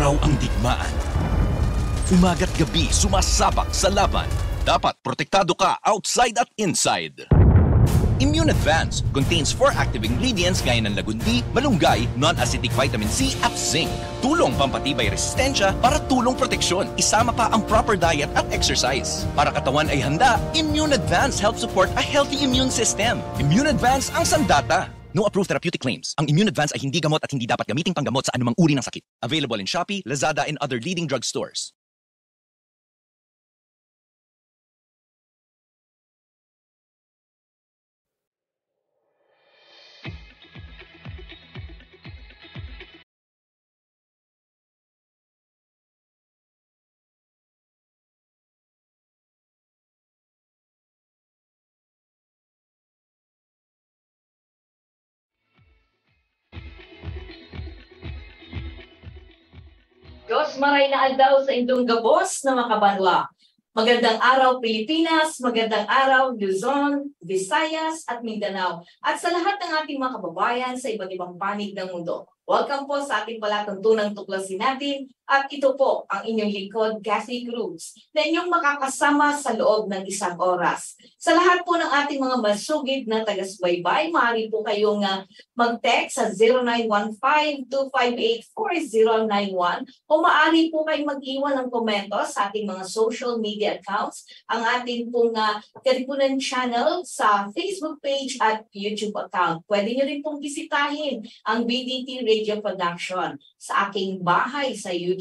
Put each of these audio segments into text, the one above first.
araw ang digmaan. Umaga't gabi sumasabak sa laban. Dapat protektado ka outside at inside. Immune Advance contains 4 active ingredients gaya ng lagundi, malunggay, non-acidic vitamin C at zinc. Tulong pampatibay resistensya para tulong proteksyon. Isama pa ang proper diet at exercise. Para katawan ay handa, Immune Advance helps support a healthy immune system. Immune Advance ang sandata. No approved therapeutic claims. Ang Immune Advance ay hindi gamot at hindi dapat gamiting panggamot sa anumang uri ng sakit. Available in Shopee, Lazada, and other leading drugstores. Diyos maray na aldaw sa indong gabos na makabanwa. Magandang araw Pilipinas, magandang araw Luzon, Visayas at Mindanao at sa lahat ng ating mga kababayan sa iba't ibang panig ng mundo. Welcome po sa ating palatuntunang tuklasin natin at ito po ang inyong lingkod, Kathy Cruz, na inyong makakasama sa loob ng 1 oras. Sa lahat po ng ating mga masugid na taga-subaybay, maaari po kayong mag-text sa 0915-258-4091 o maaari po kayong mag-iwan ng komento sa ating mga social media accounts, ang ating pong Katipunan channel sa Facebook page at YouTube account. Pwede nyo rin pong bisitahin ang BDT Radio Production sa aking bahay sa YouTube.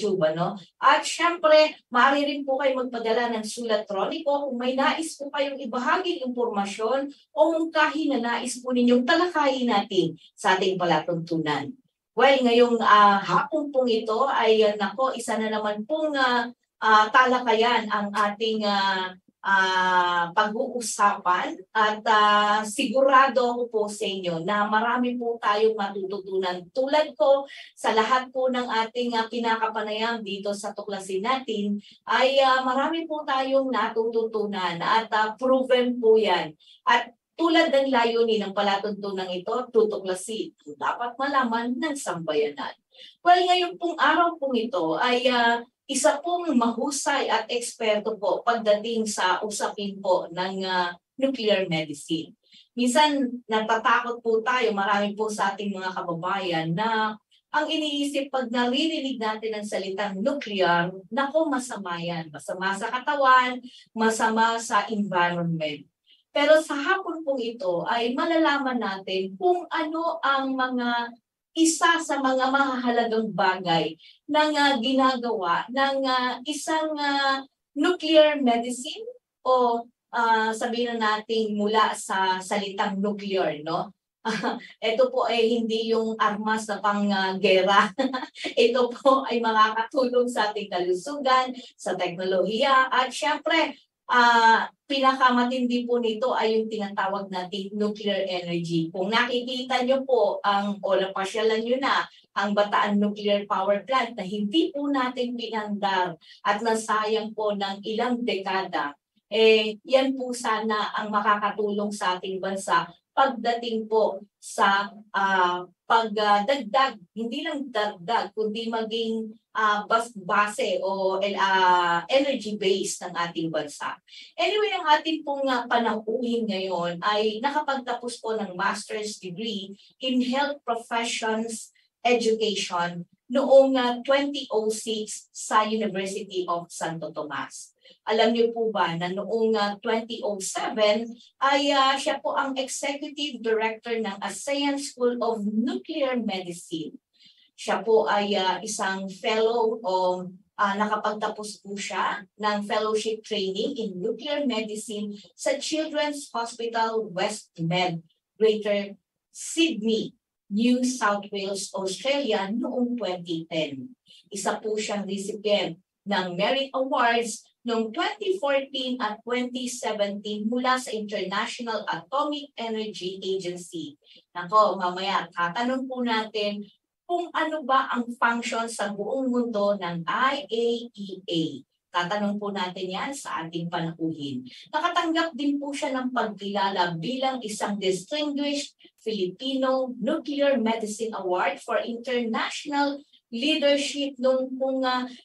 At syempre, maaari rin po kayo magpadala ng sulat troniko kung may nais po kayong ibahaging impormasyon o mungkahi na nais po ninyong talakayin natin sa ating palatuntunan. Well, ngayong hapon pong ito ay isa na naman pong talakayan ang ating pag-uusapan at sigurado ako po sa inyo na marami po tayong matututunan. Tulad ko sa lahat po ng ating pinakapanayam dito sa tuklasin natin ay marami po tayong natututunan at proven po yan. At tulad ng layunin ng palatuntunan ito, tutuklasin, dapat malaman ng sambayanan. Well, ngayon pong araw pong ito ay isa pong mahusay at eksperto po pagdating sa usapin po ng nuclear medicine. Minsan natatakot po tayo, marami po sa ating mga kababayan na ang iniisip pag naririnig natin ang salitang nuclear, nako masama yan. Masama sa katawan, masama sa environment. Pero sa hapon pong ito ay malalaman natin kung ano ang mga isa sa mga mahahalagang bagay ng ginagawa ng isang nuclear medicine o sabihin na natin mula sa salitang nuclear, no? Ito po ay hindi yung armas na pang-gera. Ito po ay makakatulong sa ating kalusugan, sa teknolohiya at syempre pinakamatindi po nito ay yung tinatawag nating nuclear energy. Kung nakikita nyo po o napasyalan nyo na ang Bataan Nuclear Power Plant na hindi po natin pinandar at nasayang po ng ilang dekada, yan po sana ang makakatulong sa ating bansa pagdating po sa pagdagdag, hindi lang dagdag, kundi maging base o energy base ng ating bansa. Anyway, ang ating pong panauhin ngayon ay nakapagtapos po ng master's degree in health professions education noong 2006 sa University of Santo Tomas. Alam niyo po ba na noong 2007 ay siya po ang Executive Director ng ASEAN School of Nuclear Medicine. Siya po ay isang fellow o nakapagtapos po siya ng fellowship training in nuclear medicine sa Children's Hospital West Med, Greater Sydney, New South Wales, Australia noong 2010. Isa po siyang recipient ng Merit Awards noong 2014 at 2017 mula sa International Atomic Energy Agency. Nako, mamaya tatanong po natin kung ano ba ang function sa buong mundo ng IAEA. Tatanong po natin yan sa ating panauhin. Nakatanggap din po siya ng pagkilala bilang isang Distinguished Filipino Nuclear Medicine Award for International leadership nung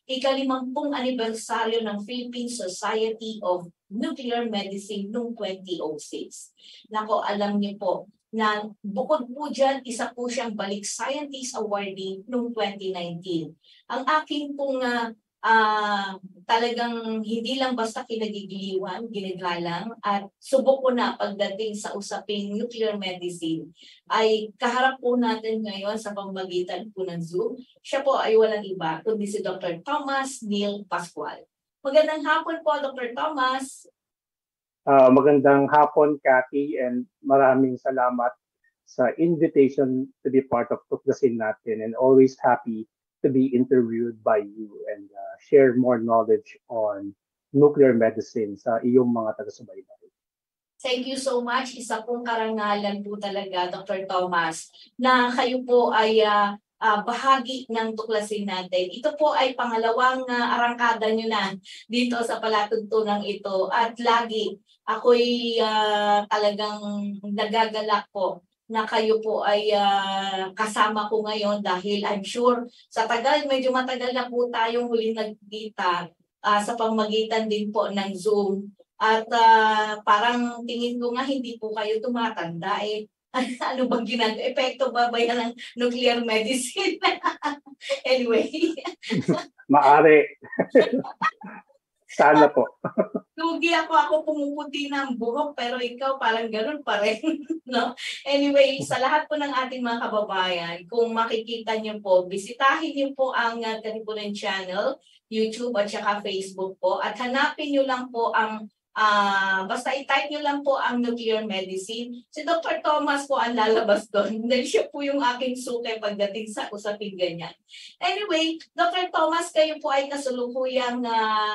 ika-50 anibersaryo ng Philippine Society of Nuclear Medicine noong 2006. Nako, alam niyo po na bukod po dyan, isa po siyang Balik Scientist Awardee noong 2019. Ang aking pong talagang hindi lang basta kinagigiliwan, ginagalang, at subok ko na pagdating sa usaping nuclear medicine, ay kaharap po natin ngayon sa pamamagitan po ng Zoom. Siya po ay walang iba, kundi si Dr. Thomas Neil Pascual. Magandang hapon po, Dr. Thomas. Magandang hapon, Cathy, and maraming salamat sa invitation to be part of Tuklasin natin, and always happy to be interviewed by you and share more knowledge on nuclear medicine sa iyong mga taga-subaybay. Thank you so much. Isa pong karangalan po talaga, Dr. Thomas, na kayo po ay bahagi ng tuklasin natin. Ito po ay pangalawang arangkada nyo na dito sa palatuntunan ito. At lagi ako'y talagang nagagalak po na kayo po ay kasama ko ngayon dahil I'm sure sa medyo matagal na po tayong huling nagkita sa pamamagitan din po ng Zoom. At parang tingin ko nga hindi po kayo tumatanda ano bang ginagawa? Epekto ba yan ng nuclear medicine? Anyway. Maari. Sana po. Lugi ako pumuputi ng buhok pero ikaw parang ganun pa rin. No? Anyway, sa lahat po ng ating mga kababayan, kung makikita niyo po, bisitahin niyo po ang Katipunan Channel, YouTube at saka Facebook po at hanapin niyo lang po ang basta i-type nyo lang po ang nuclear medicine. Si Dr. Thomas po ang lalabas doon. Dahil siya po yung aking suke pagdating sa usaping ganyan. Anyway, Dr. Thomas, kayo po ay kasalukuyang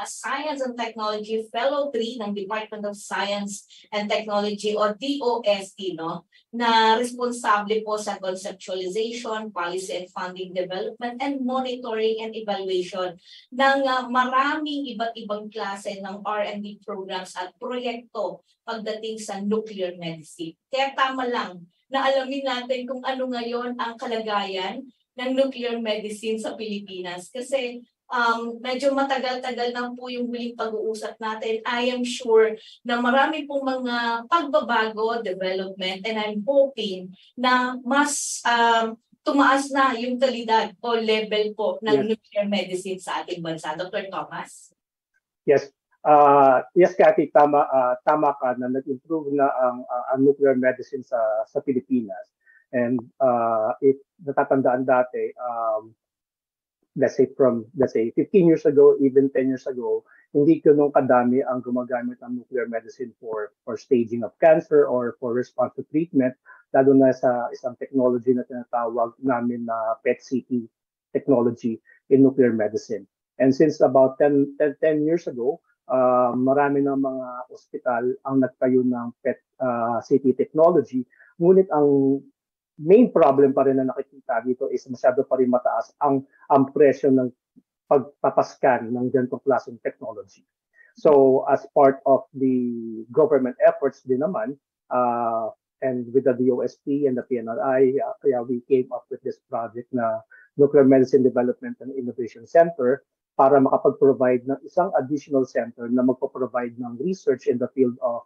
Science and Technology Fellow 3 ng Department of Science and Technology o DOST, no? Na responsable po sa conceptualization, policy and funding development, and monitoring and evaluation ng maraming iba't ibang klase ng R&D programs at proyekto pagdating sa nuclear medicine. Kaya tama lang na alamin natin kung ano ngayon ang kalagayan ng nuclear medicine sa Pilipinas. Kasi medyo matagal-tagal na po yung huling pag-uusap natin. I am sure na marami pong mga pagbabago, development, and I'm hoping na mas tumaas na yung kalidad o level po ng nuclear medicine sa ating bansa. Dr. Thomas? Yes. Yes, Cathy, tama ka na nag-improve na ang nuclear medicine sa Pilipinas. And if natatandaan dati, let's say 15 years ago, even 10 years ago, hindi ganun kadami ang gumagamit ng nuclear medicine for staging of cancer or for response to treatment, lalo na sa isang technology na tinatawag namin na PET-CT technology in nuclear medicine. And since about 10 years ago, marami ng mga ospital ang nagtayo ng PET-CT technology, ngunit ang main problem pa rin na nakikita dito is masyado pa rin mataas ang presyo ng pagpapascan ng ganitong klaseng technology. So as part of the government efforts din naman, and with the DOST and the PNRI, we came up with this project na Nuclear Medicine Development and Innovation Center para makapag-provide ng isang additional center na magpo-provide ng research in the field of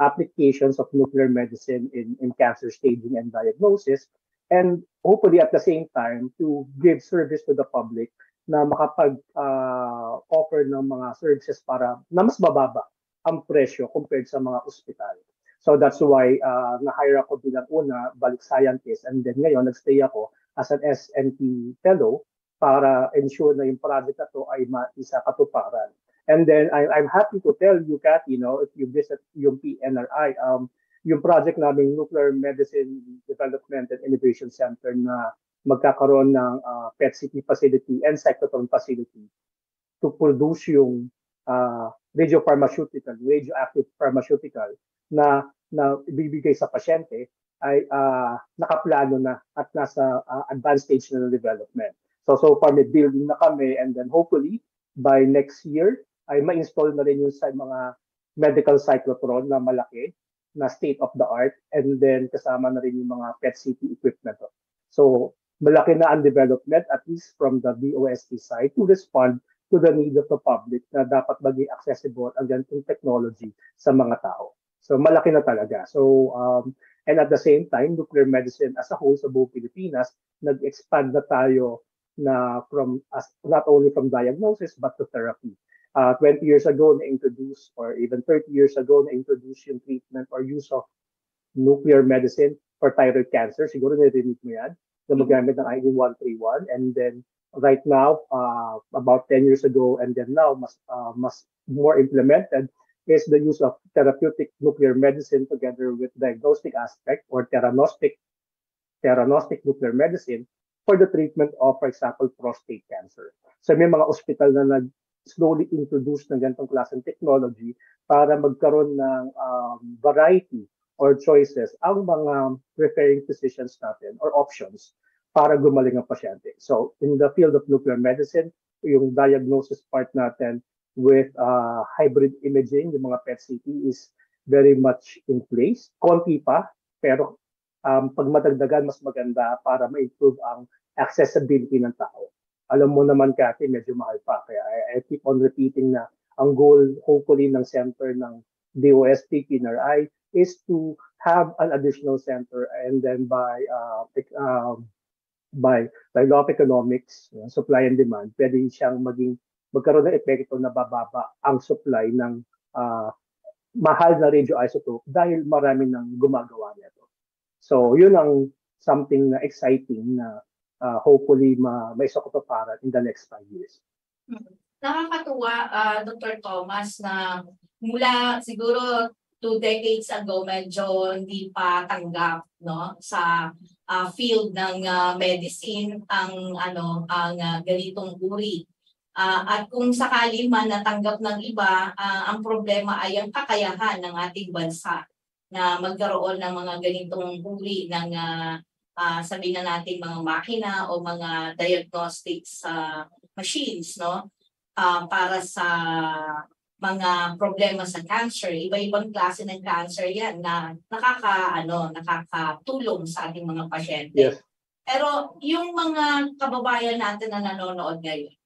applications of nuclear medicine in cancer staging and diagnosis, and hopefully at the same time to give service to the public na makapag-offer ng mga services para na mas mababa ang presyo compared sa mga ospital. So that's why na-hire ako bilang una, Balik Scientist, and then ngayon nagstay ako as an SNT fellow para ensure na yung project na to ay maisa katuparan. And then I'm happy to tell you, Cathy, if you visit yung PNRI, yung project naming Nuclear Medicine Development and Innovation Center na magkakaroon ng PET-CT facility and cyclotron facility to produce yung radioactive pharmaceutical na ibibigay sa pasyente ay nakaplano na at nasa advanced stage na ng development. So far may building na kami, and then hopefully by next year ay ma-install na rin yung sa mga medical cyclotron na malaki, na state of the art, and then kasama na rin yung mga PET-CT equipment. So malaki na ang development, at least from the DOST side, to respond to the need of the public na dapat maging accessible ang ganitong technology sa mga tao. So malaki na talaga. So and at the same time, nuclear medicine as a whole sa buong Pilipinas, nag-expand na tayo na from not only from diagnosis but to therapy. 20 years ago na-introduce, or even 30 years ago na-introduce yung treatment or use of nuclear medicine for thyroid cancer. Siguro narinig mo yan, na magamit ng iodine-131. And then right now, about 10 years ago, and then now, mas more implemented is the use of therapeutic nuclear medicine together with diagnostic aspect or theranostic nuclear medicine for the treatment of, for example, prostate cancer. So may mga ospital na slowly introduce ng ganitong klaseng technology para magkaroon ng variety or choices ang mga referring physicians natin or options para gumaling ang pasyente. So in the field of nuclear medicine, yung diagnosis part natin with hybrid imaging, yung mga PET-CT is very much in place. Konti pa, pero pag madagdagan, mas maganda para ma-improve ang accessibility ng tao. Alam mo naman, Cathy, medyo mahal pa. Kaya I keep on repeating na ang goal, hopefully, ng center ng DOST, PNRI, is to have an additional center, and then by law of economics, supply and demand, pwede siyang magkaroon ng epekto na bababa ang supply ng mahal na radioisotope dahil marami nang gumagawa nito. So, yun ang something na exciting na hopefully maisakatuparan in the next 5 years. Nakakatuwa, Dr. Thomas, na mula siguro 2 decades ago, medyo hindi pa tanggap, no, sa field ng medicine ang ganitong uri. At kung sakali man natanggap ng iba, ang problema ay ang kakayahan ng ating bansa na magkaroon ng mga ganitong uri ng sabihin na natin mga makina o mga diagnostics machines, no, para sa mga problema sa cancer. Iba-ibang klase ng cancer yan na nakakatulong sa ating mga pasyente. Yes. Pero yung mga kababayan natin na nanonood ngayon,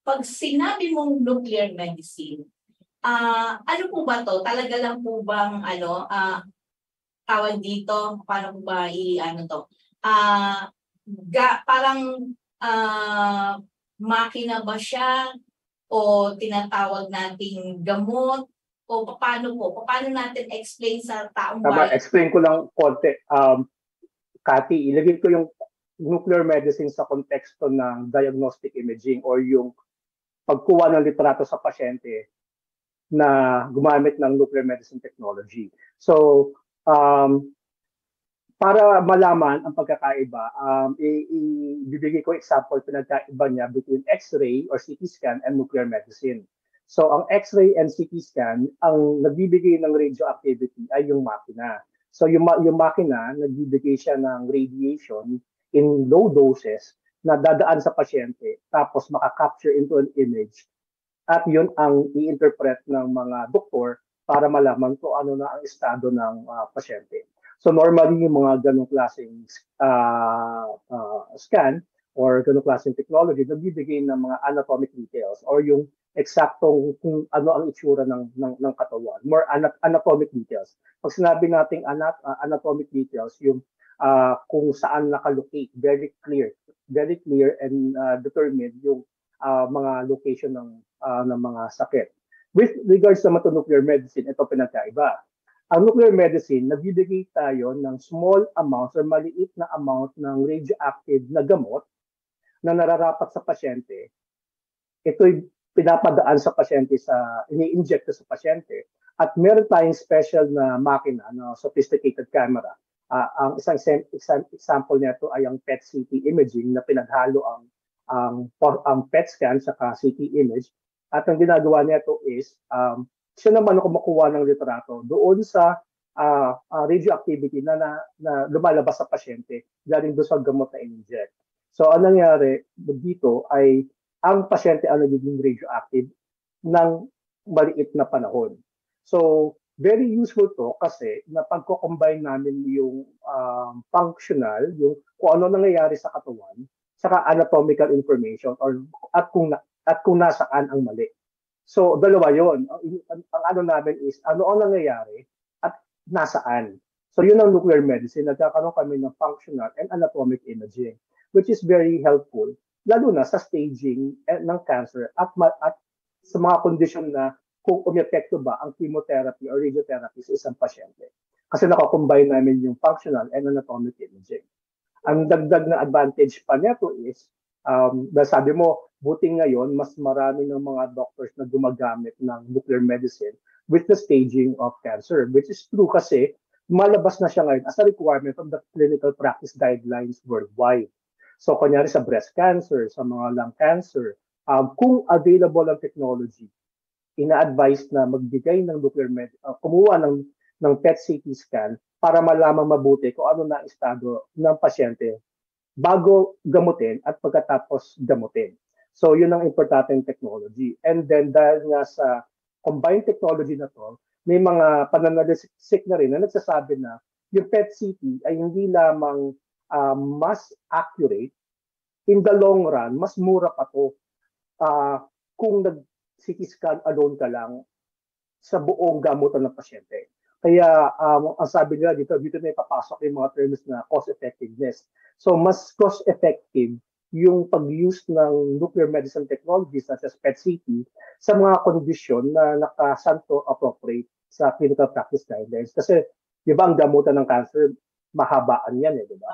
pag sinabi mong nuclear medicine, ano po ba to? Talaga lang po bang tawag dito? Paano po ba to? Parang makina ba siya o tinatawag nating gamot o paano po? Paano natin explain sa taong bayan? Explain ko lang konti. Cathy, ilagay ko yung nuclear medicine sa konteksto ng diagnostic imaging or yung pagkuha ng litrato sa pasyente na gumamit ng nuclear medicine technology. So, para malaman ang pagkakaiba, ibibigay ko example, pinagkaiba niya between X-ray or CT scan and nuclear medicine. So, ang X-ray and CT scan, ang nagbibigay ng radioactivity ay yung makina. So, yung makina, nagbibigay siya ng radiation in low doses na dadaan sa pasyente, tapos maka-capture into an image. At yun ang i-interpret ng mga doktor para malaman kung ano na ang estado ng pasyente. So normally, yung mga ganong klaseng scan or ganong klaseng technology, nagbibigay ng mga anatomic details or yung eksaktong kung ano ang itsura ng katawan. More anatomic details. Pag sinabi nating anatomic details, yung kung saan nakalocate, very clear and determined yung mga location ng mga sakit. With regards naman to nuclear medicine, ito pinagkaiba. Ang nuclear medicine, nagbibigay tayo ng small amounts or maliit na amount ng radioactive na gamot na nararapat sa pasyente. Ito'y pinapadaan sa pasyente, ini-inject sa pasyente. At meron tayong special na makina, sophisticated camera. Ang isang example nito ay ang PET-CT imaging na pinaghalo ang PET scan sa CT image. At ang ginagawa nito is siya naman ang kumukuha ng litrato doon sa radioactivity na lumalabas sa pasyente galing doon sa gamot na in-inject. So ang nangyari dito ay ang pasyente ang nagiging radioactive ng maliit na panahon. So very useful to kasi na pagko-combine namin yung functional, yung kung ano nangyayari sa katawan, saka anatomical information at kung nasaan ang mali. So dalawa 'yon. Ang ano namin is ano ang nangyayari at nasaan. So yun ang nuclear medicine. Nagkakaroon kami ng functional and anatomic imaging, which is very helpful, lalo na sa staging ng cancer at sa mga kondisyon na kung umepekto ba ang chemotherapy or radiotherapy sa isang pasyente. Kasi nakakombine namin yung functional and anatomic imaging. Ang dagdag na advantage pa nito is, sabi mo, buti ngayon, mas marami ng mga doctors na gumagamit ng nuclear medicine with the staging of cancer, which is true kasi malabas na siya ngayon as a requirement from the clinical practice guidelines worldwide. So, kunyari sa breast cancer, sa mga lung cancer, kung available ang technology, ina-advise na magbigay ng kumuha ng PET-CT scan para malaman mabuti kung ano na estado ng pasyente bago gamutin at pagkatapos gamutin. So yun ang importanteng technology. And then dahil nga sa combined technology na to, may mga pananalisik na rin na nagsasabi na yung PET-CT ay hindi lamang mas accurate, in the long run, mas mura pa to kung CT scan alone ka lang sa buong gamutan ng pasyente. Kaya ang sabi nila dito na ipapasok yung mga terms na cost effectiveness. So mas cost effective yung pag-use ng nuclear medicine technologies such as PET-CT sa mga kondisyon na nakasanto appropriate sa clinical practice guidelines. Kasi di ba ang gamutan ng cancer, mahabaan yan di ba?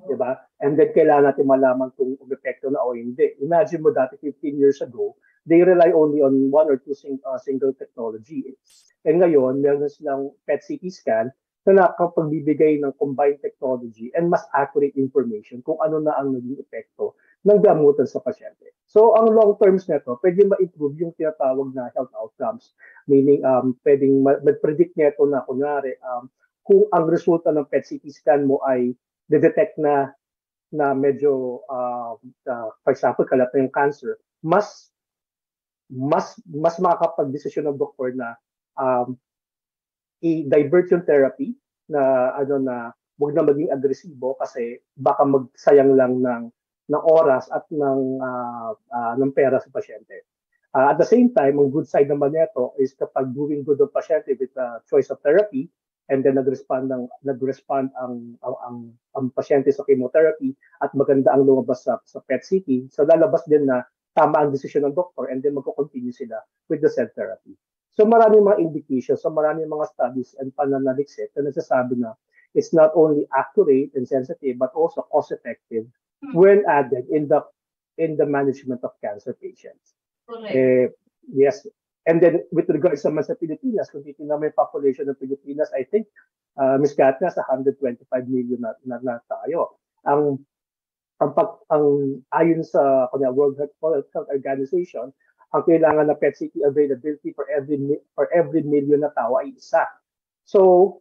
Diba? And then kailangan natin malaman kung umepekto na o hindi. Imagine mo dati 15 years ago, they rely only on one or two single technology. And ngayon, meron silang PET-CT scan na nakapagbibigay ng combined technology and mas accurate information kung ano na ang naging epekto ng gamutan sa pasyente. So, ang long terms nito, pwede ma-improve yung tinatawag na health outcomes. Meaning, pwedeng mag-predict nito na, kunyari, kung ang resulta ng PET-CT scan mo ay detect na medyo, for example, kalat na yung cancer, mas makakapag-desisyon ng doktor na i-divert yung therapy na wag na maging agresibo kasi baka magsayang lang ng oras at ng pera sa pasyente. At the same time, ang good side naman nito is kapag doing good ang pasyente with choice of therapy, and then nag-respond ang pasyente sa chemotherapy at maganda ang lumabas sa PET-CT, so lalabas din na tama ang desisyon ng doktor and then magko-continue sila with the cell therapy. So maraming mga indications, so maraming mga studies and pananaliksik na nagsasabi na it's not only accurate and sensitive but also cost-effective when added in the management of cancer patients. Correct. Yes. And then with regards naman sa Pilipinas, kung titingnan mo yung population ng Pilipinas, I think Ms. Kat, nasa 125 million na tayo. Ang ayon sa World Health Organization, ang kailangan na PET-CT availability for every million na tao ay isa. So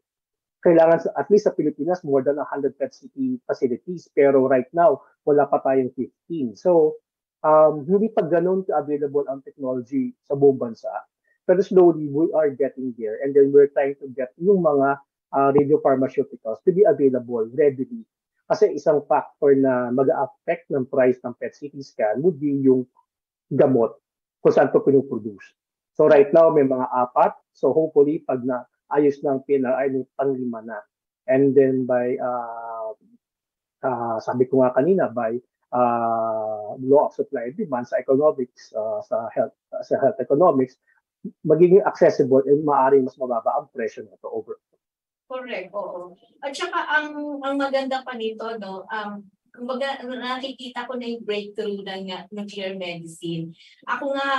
kailangan at least sa Pilipinas more than 100 PET-CT facilities, pero right now wala pa tayong 15. So hindi pa ganun ka-available ang technology sa buong bansa. Pero slowly, we are getting there. And then we're trying to get yung mga radiopharmaceuticals to be available readily. Kasi isang factor na mag-affect ng price ng PET-CT scan would be yung gamot kung saan ito pinuproduce. So right now, may mga 4. So hopefully, pag naayos ng PNRI, may pang-5 na. And then by, sabi ko nga kanina, by law of supply and demand sa economics, sa health economics, magiging accessible and maaaring mas mababa ang presyo nito over. Correct, oo. At saka ang maganda pa nito, kumbaga nakikita ko na yung breakthrough ng nuclear medicine. Ako nga,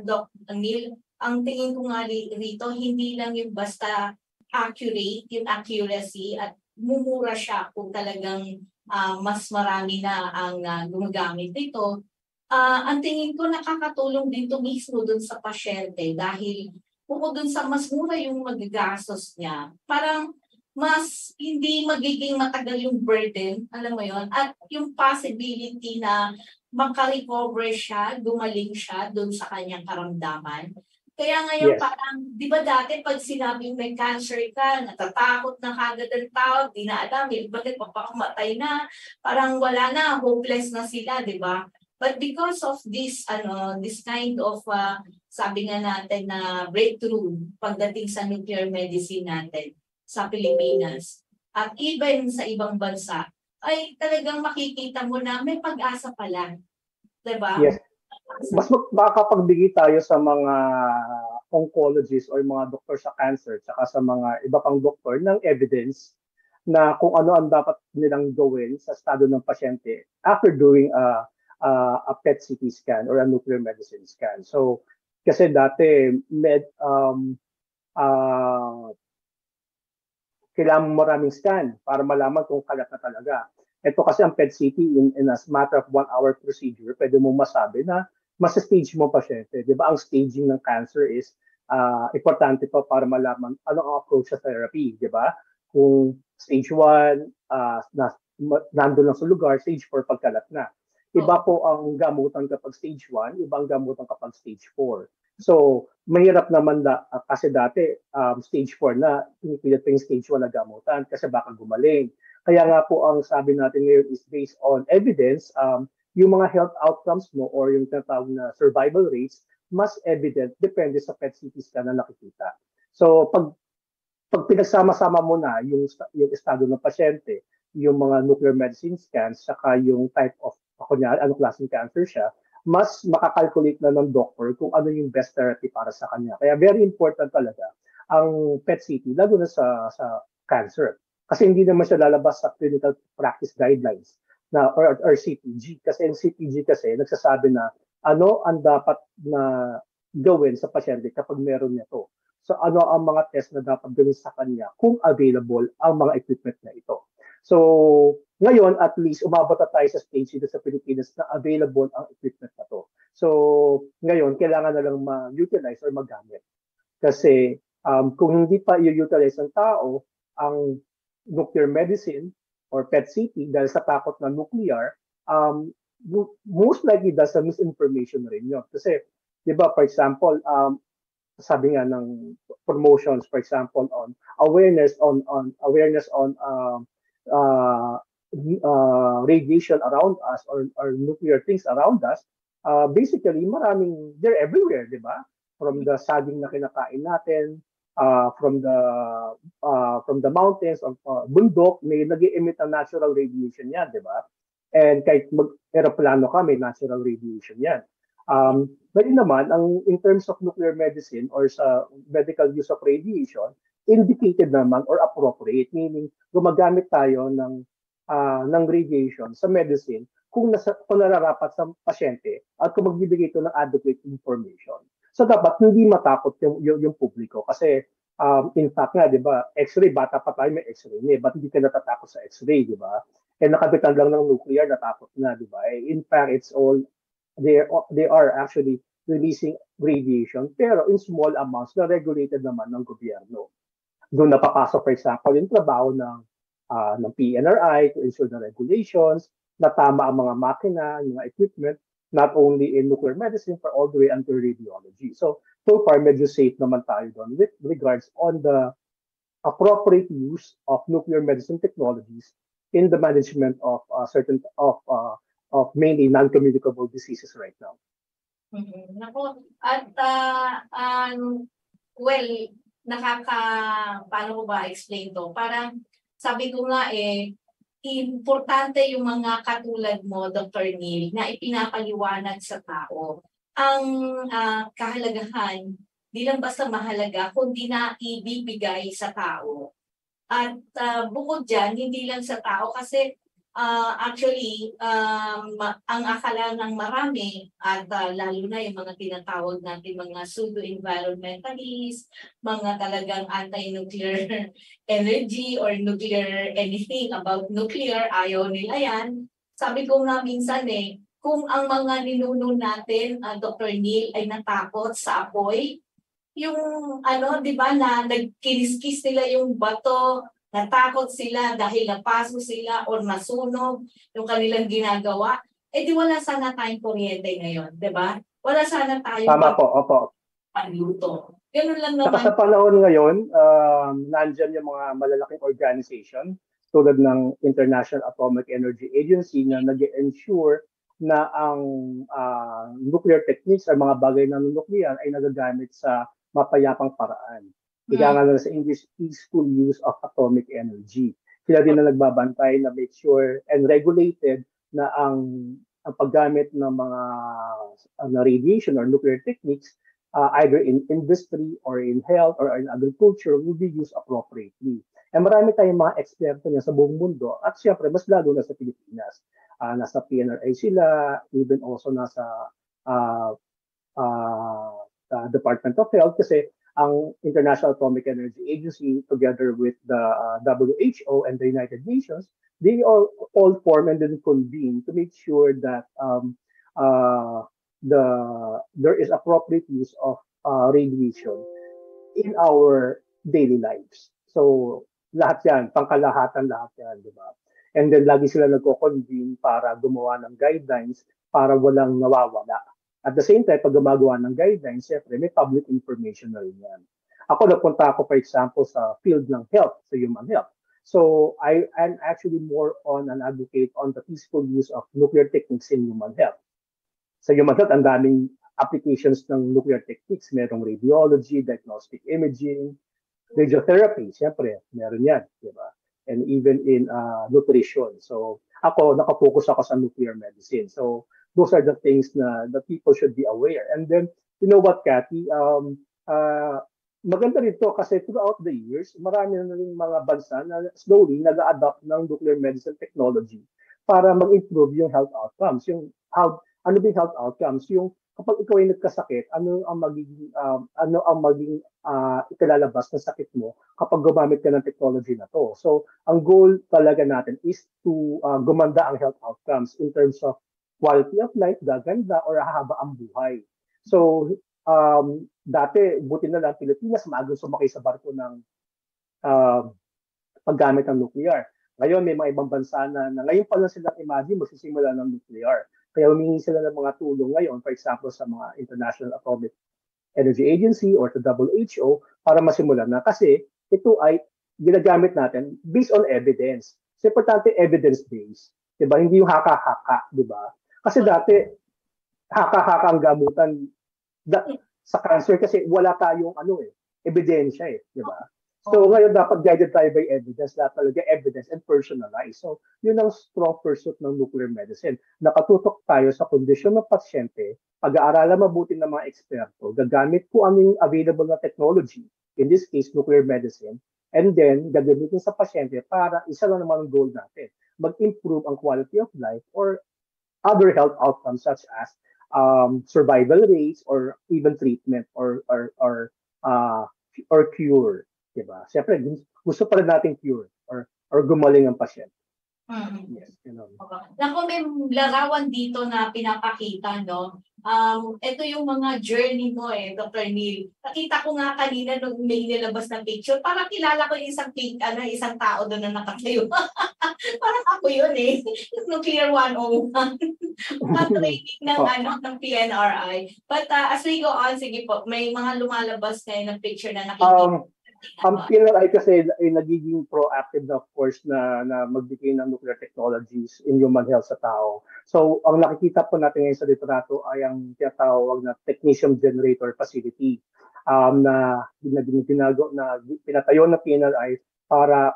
Doc Neil, ang tingin ko nga rito, hindi lang yung basta accurate, yung accuracy, at mumura siya kung talagang mas marami na ang gumagamit nito. Ang tingin ko nakakatulong din to mismo dun sa pasyente dahil bukod dun sa mas mura yung magagastos niya, parang mas hindi magiging matagal yung burden, alam mo yon, at yung possibility na makarecover siya, gumaling siya dun sa kanyang karamdaman. Kaya ngayon Yes. parang, di ba dati pag sinabing may cancer ka, natatakot na kagad ang tao, di na alam, bakit papakamatay na, parang wala na, hopeless na sila, di ba? But because of this, this kind of, sabi nga natin na breakthrough pagdating sa nuclear medicine natin sa Pilipinas, at even sa ibang bansa, ay talagang makikita mo na may pag-asa pala. Di ba? Yes. Mas makakapagbigay tayo sa mga oncologists or mga doktor sa cancer tsaka sa mga iba pang doktor ng evidence na kung ano ang dapat nilang gawin sa estado ng pasyente after doing a PET CT scan or a nuclear medicine scan. So, kasi dati kailangan maraming scan para malaman kung kalat na talaga. Ito kasi ang PET CT in a matter of 1 hour procedure, pwede mo masabi na mas-stage mo pasyente. Di ba ang staging ng cancer is importante pa para malaman ano ang approach sa therapy. Di ba? Kung stage 1, nandun lang sa lugar, stage 4 pagkalat na. Iba po ang gamutan kapag stage 1, iba ang gamutan kapag stage 4. So, mahirap naman kasi dati stage 4 na, pinipilit pa yung stage 1 na gamutan kasi baka gumaling. Kaya nga po ang sabi natin ngayon is based on evidence, yung mga health outcomes mo or yung tinatawag na survival rates, mas evident depende sa PET CT scan na nakikita. So pag pinagsama-sama mo na yung estado ng pasyente, yung mga nuclear medicine scans, saka yung type of, kunyari, anong klaseng cancer siya, mas makakalculate na ng doctor kung ano yung best therapy para sa kanya. Kaya very important talaga ang PET CT, lalo na sa cancer. Kasi hindi naman siya lalabas sa clinical practice guidelines na or CPG. Kasi yung CPG kasi nagsasabi na ano ang dapat na gawin sa pasyente kapag meron niya to. So ano ang mga test na dapat gawin sa kanya kung available ang mga equipment na ito. So ngayon at least umabot na tayo sa stage dito sa Pilipinas na available ang equipment na to. So ngayon kailangan na lang ma-utilize or magamit. Kasi kung hindi pa i-utilize ng tao ang nuclear medicine or PET CT dahil sa takot na nuclear, most likely dahil sa misinformation rin yun. Kasi, di ba, for example, sabi nga ng promotions, for example, on awareness on radiation around us or nuclear things around us, basically, they're everywhere, di ba? From the saging na kinakain natin, from the mountains of bundok, may nag-emit ng natural radiation yan, di ba? And kahit mag-aeroplano ka, may natural radiation yan. But naman, in terms of nuclear medicine or sa medical use of radiation, indicated naman or appropriate, meaning gumagamit tayo ng radiation sa medicine kung nararapat sa pasyente at kung magbibigay ito ng adequate information. So dapat hindi matakot yung publiko kasi in fact nga, di ba, X-ray, bata pa tayo may X-ray na, ba't hindi ka natatakot sa X-ray, di ba? Eh nakabitan lang ng nuclear, natakot na, di ba? In fact, they are actually releasing radiation pero in small amounts na regulated naman ng gobyerno. Doon napapasok, for example, yung trabaho ng PNRI to ensure the regulations, na tama ang mga makina, yung mga equipment, not only in nuclear medicine, but all the way until radiology. So far, medyo safe naman tayo doon with regards on the appropriate use of nuclear medicine technologies in the management of mainly non-communicable diseases right now. Nako, at well, paano ko ba explain to? Parang sabi ko nga importante yung mga katulad mo, Dr. Neil, na ipinapaliwanag sa tao ang kahalagahan, di lang basta mahalaga, kundi na ibibigay sa tao. At bukod dyan, hindi lang sa tao kasi actually, ang akala ng marami at lalo na yung mga tinatawag natin mga pseudo-environmentalists, mga talagang anti-nuclear energy or nuclear anything about nuclear, ayaw nila yan. Sabi ko nga minsan kung ang mga ninuno natin, Dr. Neil, ay natakot sa apoy, yung di ba na nagkiniskis nila yung bato, natakot sila dahil napaso sila o nasunog yung kanilang ginagawa, di wala sana tayong kuryente ngayon, di ba? Wala sana tayong Tama po, opo. panluto. Ganun lang Saka naman. sa panahon ngayon, nandyan yung mga malalaking organization tulad ng International Atomic Energy Agency na nag-ensure na ang nuclear techniques or mga bagay na nuclear ay nagagamit sa mapayapang paraan. Ika nga na sa English, peaceful use of atomic energy. Sila din na nagbabantay na make sure and regulated na ang paggamit ng mga radiation or nuclear techniques either in industry or in health or in agriculture will be used appropriately. And marami tayong mga eksperto niya sa buong mundo at siyempre mas lalo na sa Pilipinas. Nasa PNRA sila, even also nasa Department of Health kasi ang International Atomic Energy Agency together with the WHO and the United Nations, they all form and then convene to make sure that there is appropriate use of radiation in our daily lives. So lahat yan, pangkalahatan lahat yan, di ba? And then lagi sila nagko-convene para gumawa ng guidelines para walang nawawala. At the same time, pag gumagawa ng guidelines, siyempre may public information na rin yan. Ako napunta ako, for example, sa field ng health, sa human health. So I'm actually more on an advocate on the peaceful use of nuclear techniques in human health. Sa human health, ang daming applications ng nuclear techniques. Merong radiology, diagnostic imaging, radiotherapy, siyempre, meron yan, di ba? And even in nutrition. So ako, nakapokus ako sa nuclear medicine. So those are the things na the people should be aware. And then, you know what, Cathy? Maganda rito kasi throughout the years, marami na rin mga bansa na slowly nag-adapt ng nuclear medicine technology para mag-improve yung health outcomes. Ano ba yung health outcomes? Yung kapag ikaw ay nagkasakit, ano ang maging ikalalabas ng sakit mo kapag gumamit ka ng technology na to. So, ang goal talaga natin is to gumanda ang health outcomes in terms of quality of life, gaganda, or hahaba ang buhay. So, dati, buti na lang Pilipinas, maagang sumakay sa barko ng paggamit ng nuclear. Ngayon, may mga ibang bansa na ngayon pa lang silang imagine magsisimula ng nuclear. Kaya humingi sila ng mga tulong ngayon, for example, sa mga International Atomic Energy Agency or sa WHO para masimulan na. Kasi ito ay ginagamit natin based on evidence. So, importante evidence-based. Diba? Hindi yung haka-haka. Diba? Kasi dati, haka-haka ang gamutan sa cancer kasi wala tayong ebidensya eh. Diba? So ngayon dapat guided tayo by evidence, lahat talaga evidence and personalized. So yun ang strong pursuit ng nuclear medicine. Nakatutok tayo sa kondisyon ng pasyente, pag-aaralan mabuti ng mga eksperto, gagamit po ano yung available na technology, in this case nuclear medicine, and then gagamitin sa pasyente para isa lang naman ang goal natin, mag-improve ang quality of life or other health outcomes such as survival rates or even treatment or cure. Diba? Siyempre, gusto pa rin natin cure or gumaling ang pasyente. Yes, Naku, may larawan dito na pinapakita, no? Ito yung mga journey mo Dr. Neil. Nakita ko nga kanina nung may nilabas na picture, parang kilala ko yung isang tao doon na nakatayo. Parang ako yun Nuclear 101. Training ng PNRI. But as we go on, sige po, may mga lumalabas ngayon ng picture na nakikita. Ang PNRI kasi ay nagiging proactive na of course na magbigay ng nuclear technologies in human health sa tao. So ang nakikita po natin ngayon sa litrato ay ang tinatawag na Technetium Generator Facility na pinatayo ng PNRI para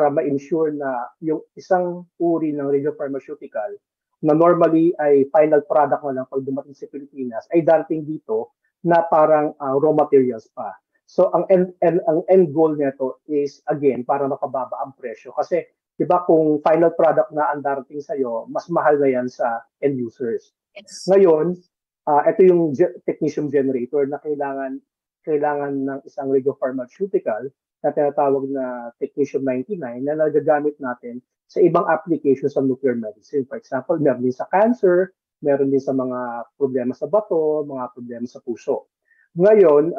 ma-ensure na yung isang uri ng radiopharmaceutical na normally ay final product na lang pag dumating sa Pilipinas ay dating dito na parang raw materials pa. So ang end goal nito is again para makababa ang presyo kasi 'di ba kung final product na ang darating sa iyo, mas mahal na 'yan sa end users. Yes. Ngayon, ito yung technetium generator na kailangan ng isang radiopharmaceutical na tinatawag na technetium-99 na nagagamit natin sa ibang applications sa nuclear medicine. For example, meron din sa cancer, meron din sa mga problema sa bato, mga problema sa puso. Ngayon,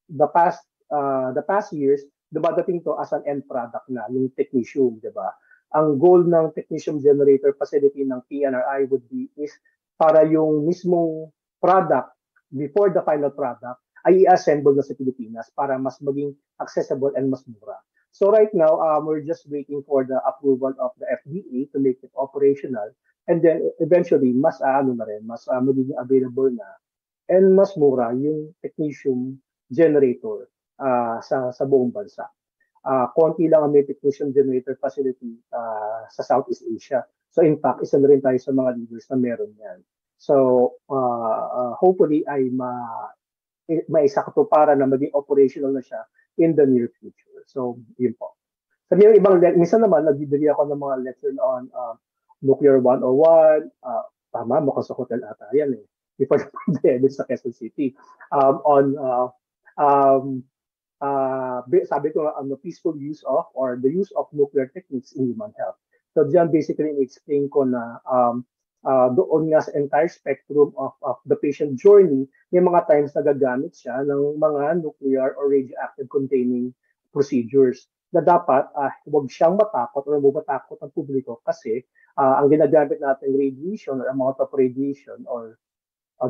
the past years, dumadating to as an end product na, yung technetium, di ba? Ang goal ng technetium generator facility ng PNRI would be is para yung mismong product before the final product ay i-assemble na sa Pilipinas para mas maging accessible and mas mura. So right now, we're just waiting for the approval of the FDA to make it operational, and then eventually mas magiging available na and mas mura yung technetium generator sa buong bansa. Konti lang ang may technetium generator facility sa Southeast Asia. So in fact, isa na rin tayo sa mga leaders na meron yan. So hopefully ay maisakatuparan na maging operational na siya in the near future. So yun po. Sabi yung ibang, minsan naman nagbibigay ako ng mga lecture on Nuclear 101, tama, mukhang sa hotel ata yan eh. Before the pandemic sa Quezon City. Sabi ko the peaceful use of or the use of nuclear techniques in human health. So diyan basically explain ko na doon nga sa entire spectrum of the patient journey, may mga times na gagamit siya ng mga nuclear or radioactive containing procedures na dapat huwag siyang matakot or matakot ang publiko kasi ang ginagamit natin radiation or amount of radiation or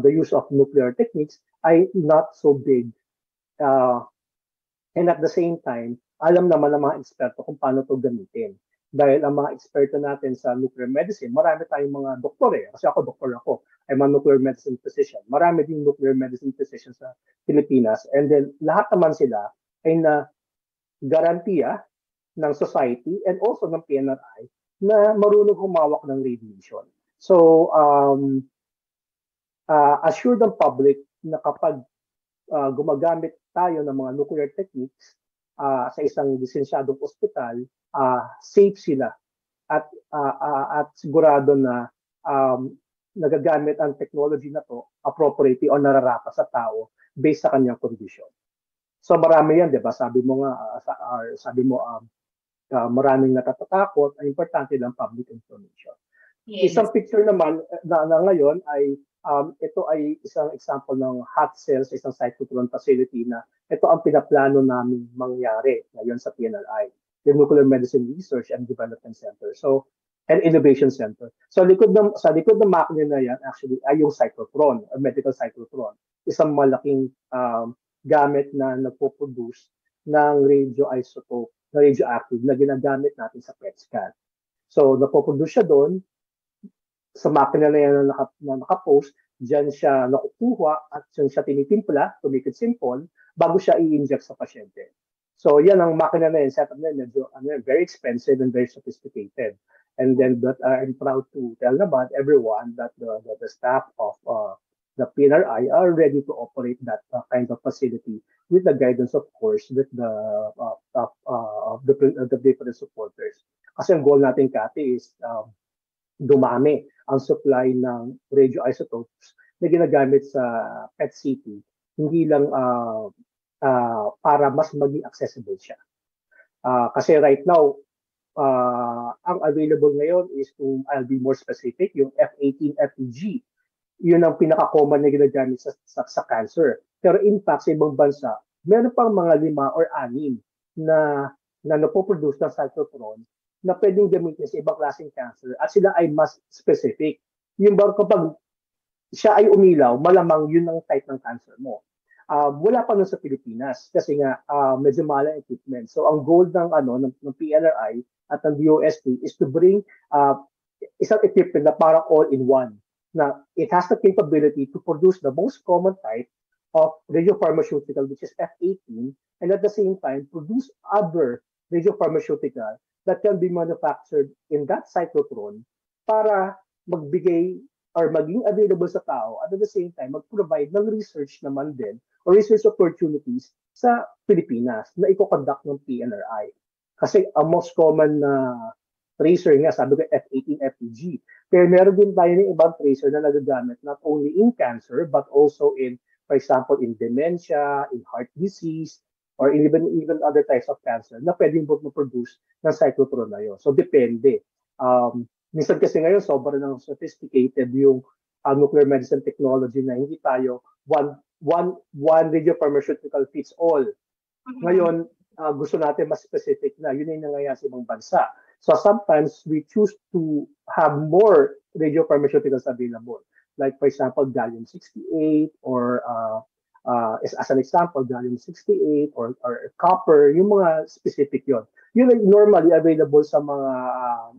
the use of nuclear techniques ay not so big. And at the same time, alam naman ng mga eksperto kung paano ito gamitin. Dahil ang mga eksperto natin sa nuclear medicine, marami tayong mga doktor eh. Kasi ako, doktor ako. I'm a nuclear medicine physician. Marami din nuclear medicine physicians sa Pilipinas. And then, lahat naman sila ay na garantiya ng society and also ng PNRI na marunong humawak ng radiation. So, assure the public na kapag gumagamit tayo ng mga nuclear techniques sa isang lisensyadong ospital, safe sila at sigurado na nagagamit ang technology na to appropriately o nararapat sa tao based sa kanyang condition. So marami yan, 'di ba? Sabi mo maraming natatakot, ang importante lang public information. Yes. Isang picture naman na ngayon ay ito ay isang example ng hot cell sa isang cyclotron facility na ito ang pinaplano namin mangyari ngayon sa PNRI, yung Nuclear Medicine Research and Development Center. So, and Innovation Center. So, sa likod ng makina na yan, actually, ay yung cyclotron, or medical cyclotron. Isang malaking gamit na nagpo-produce ng radioisotope, na radioactive, na ginagamit natin sa PET scan. So, nagpo-produce siya doon, sa makina na yan na nakapost, dyan siya nakukuha at dyan siya tinitimpla, to make it simple, bago siya i-inject sa pasyente. So yan ang makina na yan, setup na yan, medyo very expensive and very sophisticated. And then but I'm proud to tell naman everyone that the staff of the PNRI are ready to operate that kind of facility with the guidance, of course, with the different supporters. Kasi ang goal natin, Kati, is dumami ang supply ng radioisotopes na ginagamit sa PET-CT, hindi lang para mas maging accessible siya. Kasi right now, ang available ngayon is, kung I'll be more specific, yung F18 FEG. Yun ang pinaka-common na ginagamit sa cancer. Pero in fact, sa ibang bansa, meron pang mga 5 or 6 na napoproduce ng cyclotron na pwedeng gamitin sa ibang klaseng cancer at sila ay mas specific. Yung ba kapag siya ay umilaw, malamang yun ang type ng cancer mo. Wala pa nun sa Pilipinas kasi nga medyo mahal ang equipment. So ang goal ng PNRI at ng DOST is to bring isang equipment na parang all-in-one. Na it has the capability to produce the most common type of radiopharmaceutical, which is F18, and at the same time produce other radiopharmaceutical that can be manufactured in that cyclotron para magbigay or maging available sa tao at the same time mag-provide ng research naman din or research opportunities sa Pilipinas na i-conduct ng PNRI. Kasi ang most common na tracer nga, sabi ko F18 FEG. Pero meron din tayo ng ibang tracer na nagagamit not only in cancer but also in, for example, in dementia, in heart disease, or even other types of cancer na pwedeng mag-produce ng cyclotron na yun. So, depende. Minsan kasi ngayon, sobrang ng sophisticated yung nuclear medicine technology na hindi tayo one radiopharmaceutical fits all. Ngayon, gusto natin mas specific na. Yun yung nangyayari sa ibang bansa. So, sometimes we choose to have more radiopharmaceuticals available. like for example, gallium-68 or as an example, gallium-68 or copper, yung mga specific yon. Yun ay normally available sa mga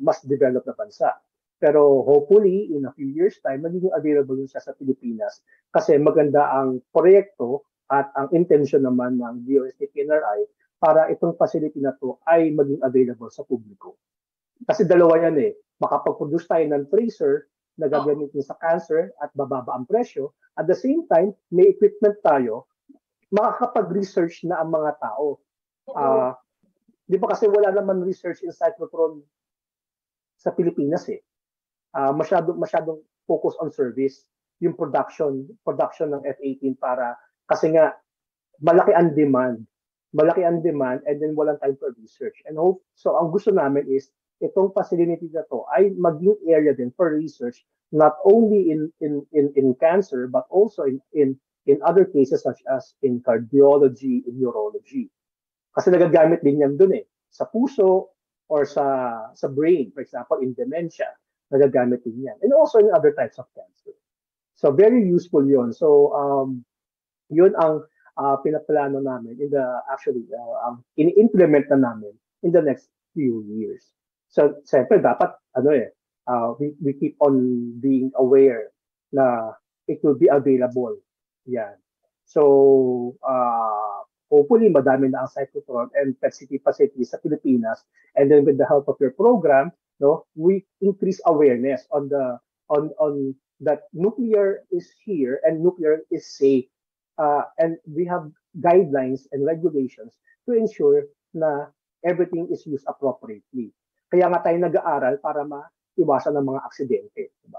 mas developed na bansa. Pero hopefully, in a few years' time, magiging available yun siya sa Pilipinas kasi maganda ang proyekto at ang intention naman ng DOST-PNRI para itong facility na to ay maging available sa publiko. Kasi dalawa yan eh. Makapag-produce tayo ng tracer na gagamitin sa cancer at bababa ang presyo. At the same time, may equipment tayo, makakapag-research na ang mga tao. Di ba kasi wala naman research in cyclotron sa Pilipinas eh. Masyadong focus on service. Yung production ng F-18 para, kasi nga, malaki ang demand and then walang time for research. And so ang gusto namin is itong facility na to ay maging area din for research not only in cancer but also in other cases such as in cardiology, in neurology. Kasi nagagamit din yan dun eh. Sa puso or sa brain, for example, in dementia, nagagamit din yan. And also in other types of cancer. So very useful yun. So yun ang pinaplano namin ini-implement na namin in the next few years. So, siyempre, dapat, we keep on being aware na it will be available. Yan. So, hopefully, madami na ang cyclotron and PET-CT facilities sa Pilipinas. And then with the help of your program, we increase awareness on that nuclear is here and nuclear is safe. And we have guidelines and regulations to ensure na everything is used appropriately. Kaya nga tayo nag-aaral para maiwasan ng mga aksidente. Diba?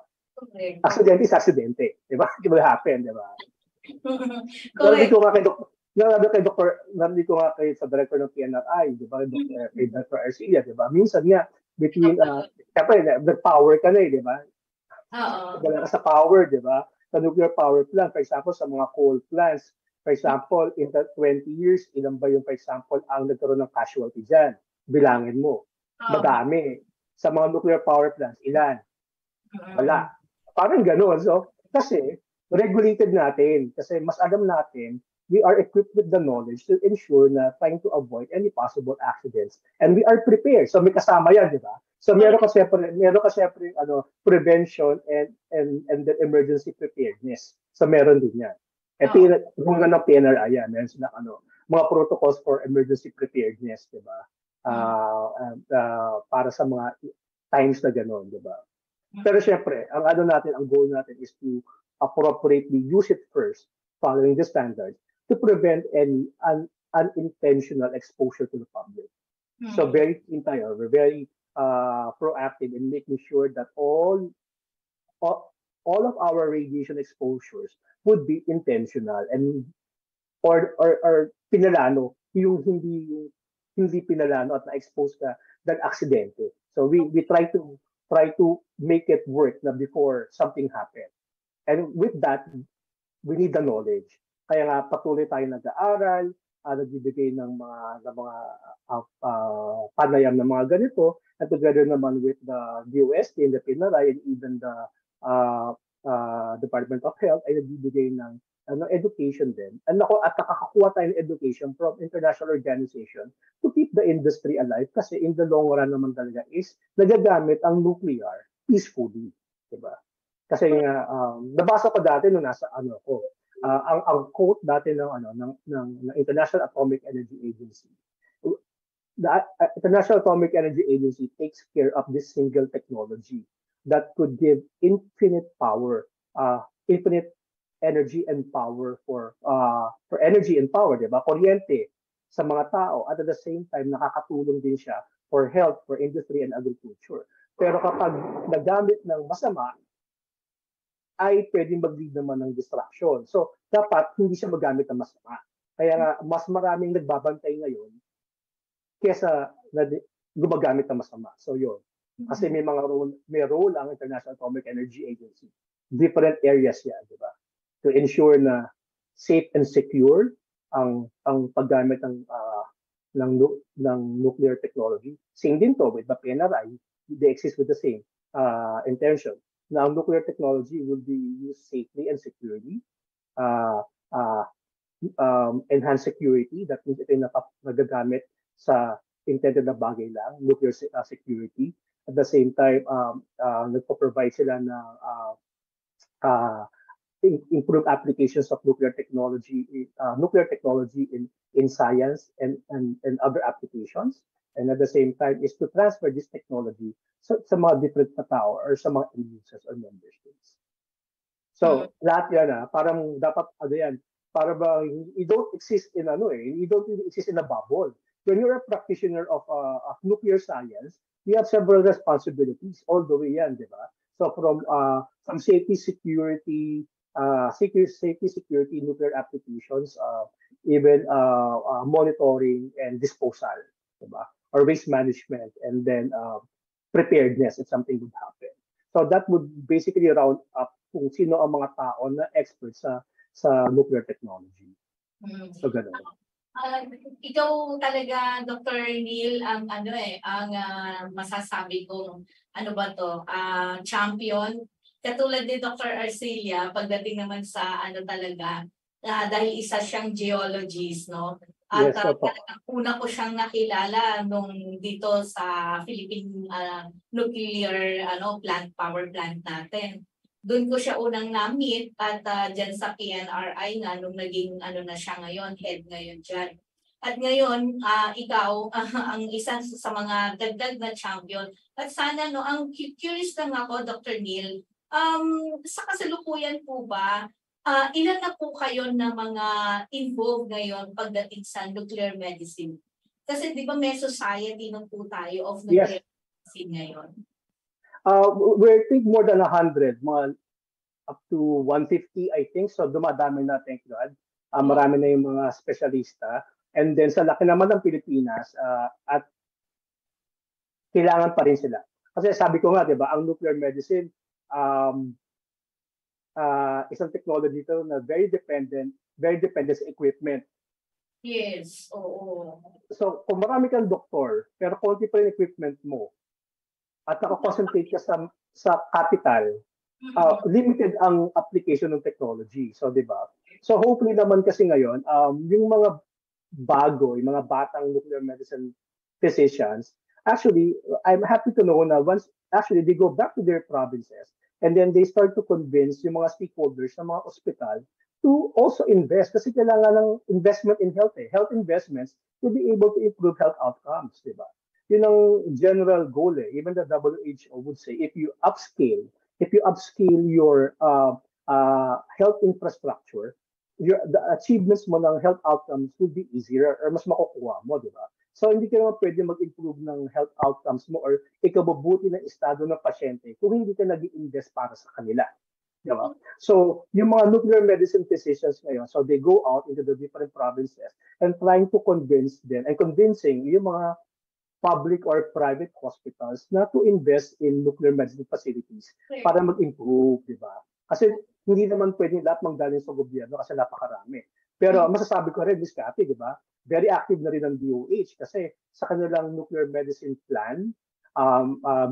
Aksidente is aksidente. Diba? It will happen. Diba? Narinig ko nga kay sa director ng PNRI, diba? Dr. Arcia, diba? Minsan nga, between, siyempre, the power ka na eh, diba? Dala ka sa power, diba? Sa nuclear power plant, for example, sa mga coal plants, for example, in the 20 years, ilan ba yung, for example, ang nagkaroon ng casualty dyan? Bilangin mo. Madami. Sa mga nuclear power plants, ilan? Wala. Parang gano'n. So, kasi, regulated natin. Kasi mas alam natin, we are equipped with the knowledge to ensure na trying to avoid any possible accidents. And we are prepared. So, may kasama yan, di ba? So, meron ka siyempre prevention and the emergency preparedness. So, meron din yan. Kung ng PNRI, meron silang mga protocols for emergency preparedness, di ba? Para sa mga times na gano'n, di ba? Pero syempre, ang goal natin is to appropriately use it first, following the standards, to prevent any unintentional exposure to the public. So very keen tayo, we're very proactive in making sure that all of our radiation exposures would be intentional and or pinalano, yung hindi pinalano at na-expose ka dahil aksidente. So we try to make it work na before something happened. And with that, we need the knowledge. Kaya nga patuloy tayo nag-aaral, nagbibigay ng mga panayam ng mga ganito, and together naman with the DOST and the PNRI and even the Department of Health ay nagbibigay ng education din. At nakakakuha tayo ng education from international organization to keep the industry alive kasi in the long run naman talaga is nagagamit ang nuclear peacefully. Diba? Kasi nabasa ko dati nung nasa ang quote dati ng International Atomic Energy Agency. The International Atomic Energy Agency takes care of this single technology that could give infinite power, infinite energy and power for energy and power, di ba? Kuryente sa mga tao at the same time nakakatulong din siya for health, for industry and agriculture. Pero kapag nagamit ng masama, ay pwedeng mag-lead naman ng distraction. So, dapat hindi siya magamit ng masama. Kaya nga, mas maraming nagbabantay ngayon kesa gumagamit ng masama. So, yun. Kasi may role ang International Atomic Energy Agency. Different areas yan, di ba? To ensure na safe and secure ang paggamit ng nuclear technology. Same din to with the PNRI. They exist with the same intention. na ang nuclear technology will be used safely and securely. Uh, uh, Enhanced security, that means ito yung nagagamit sa intended na bagay lang, nuclear security. At the same time, nagpo-provide sila ng uh, improved applications of nuclear technology in science and other applications. And at the same time is to transfer this technology sa mga different na tao or sa mga end users or member states. So, lahat yan parang dapat yan, para ba you don't exist in you don't really exist in a bubble. When you're a practitioner of nuclear science, you have several responsibilities all the way yan, di ba? So from safety, security, nuclear applications, even monitoring and disposal, di ba? Or waste management, and then preparedness if something would happen. So that would basically round up kung sino ang mga tao na experts sa nuclear technology. So ganun. Ikaw talaga, Dr. Neil, ang masasabi kong champion. Katulad ni Dr. Arcelia, pagdating naman sa talaga, dahil isa siyang geologist, no? At Yes, una ko siyang nakilala nung dito sa Philippine nuclear power plant natin. Doon ko siya unang na-meet at dyan sa PNRI na nung naging na siya ngayon, head ngayon dyan. At ngayon, ikaw ang isa sa mga dagdag na champion. At sana, ang curious lang ako, Dr. Neil, sa kasalukuyan po ba, ilan na po kayo na mga involved ngayon pagdating sa nuclear medicine? Kasi di ba may society na po tayo of nuclear medicine ngayon? We're think more than 100, mga up to 150, I think. So dumadami na, thank God. Marami na yung mga specialista. And then sa laki naman ng Pilipinas, at kailangan pa rin sila. Kasi sabi ko nga, di ba, ang nuclear medicine, isang technology ito na very dependent sa equipment. Yes, oo. So kung marami kang doktor, pero konti pa yung equipment mo, at nakakoncentrate ka sa capital, limited ang application ng technology. So, di ba? So, hopefully naman kasi ngayon, yung mga yung mga batang nuclear medicine physicians, actually, I'm happy to know na once, actually, they go back to their provinces and then they start to convince yung mga stakeholders ng mga ospital to also invest kasi kailangan ng investment in health. Health investments to be able to improve health outcomes, di ba? Yun ang general goal. Even the WHO would say, if you upscale your health infrastructure, the achievements mo ng health outcomes would be easier or mas makukuha mo, di ba? So hindi ka naman pwede mag-improve ng health outcomes mo or ikabubuti ng estado ng pasyente kung hindi ka nag-i-invest para sa kanila. Di ba? So yung mga nuclear medicine physicians ngayon, so they go out into the different provinces and trying to convince them and convincing yung mga public or private hospitals na to invest in nuclear medicine facilities para mag-improve, di ba? Kasi hindi naman pwedeng lahat manggaling sa gobyerno kasi napakarami. Pero masasabi ko rin, Ms. Cathy, di ba? Very active na rin ang DOH kasi sa kanilang nuclear medicine plan,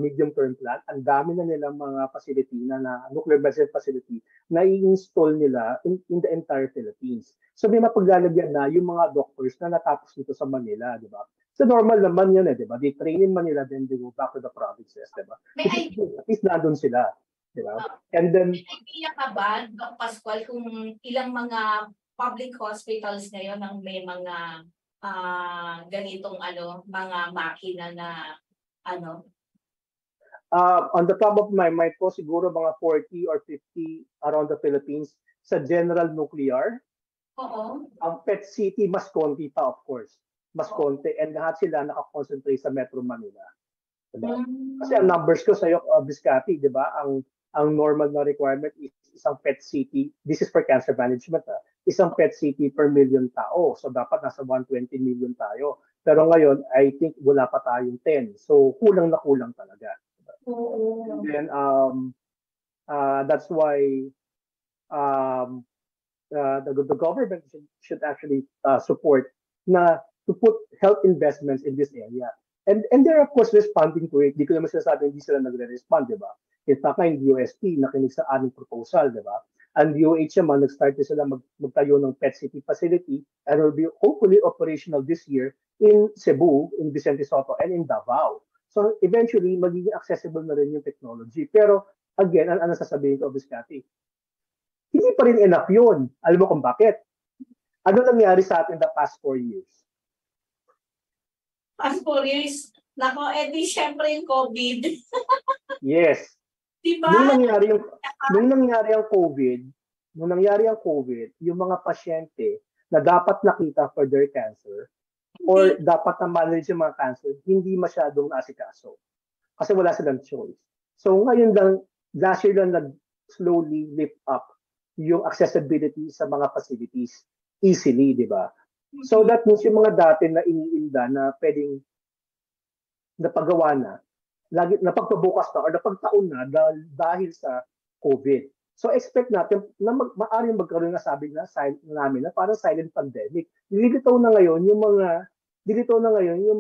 medium-term plan, ang dami na nilang mga facility na nuclear medicine facility na i-install nila in the entire Philippines. So may mapaglalagyan na yung mga doctors na natapos nito sa Manila, di ba? So normal naman yun di ba? They train in Manila, then they go back to the provinces, di ba? At least nandun sila, di ba? And then... May idea ka ba, Dr. Pascual, kung ilang mga public hospitals ngayon ang may mga ganitong mga makina na on the top of my mind po, siguro mga 40 or 50 around the Philippines sa general nuclear. Oo. Ang PET-CT, mas konti pa, of course. Mas konti. And lahat sila nakakonsentrate sa Metro Manila. Diba? Kasi ang numbers ko sa'yo, Biscati, di ba? Ang normal na requirement is isang PET-CT. This is for cancer management. Isang PET-CT per million tao. So dapat nasa 120 million tayo. Pero ngayon, I think wala pa tayong 10. So kulang na kulang talaga. Diba? And then, that's why the government should actually support na to put health investments in this area. And they're of course responding to it. Di ko naman sinasabi hindi sila nagre-respond, di ba? In fact, nga, yung DOST, nakinig sa aming proposal, di ba? Ang DOH naman, nag-start na sila magtayo ng PET City facility and will be hopefully operational this year in Cebu, in Vicente Soto, and in Davao. So eventually, magiging accessible na rin yung technology. Pero again, ano sasabihin ko, Biscati? Hindi pa rin enough yun. Alam mo kung bakit? Ano nangyari sa atin the past 4 years? Past 4 years, nako, di syempre yung COVID. Yes. Diba? Nung nangyari ang COVID, yung mga pasyente na dapat nakita for their cancer or dapat na manage yung mga cancer, hindi masyadong naasikaso. Kasi wala silang choice. So ngayon lang, last year lang nag-slowly lift up yung accessibility sa mga facilities easily, di ba? So that means yung mga dati na iniinda na pwedeng napagawa na, lagi napagpabukas na or napagtaon na dahil sa COVID. So expect natin na maaaring magkaroon na sabi na namin na parang silent pandemic. Dilitaw na ngayon yung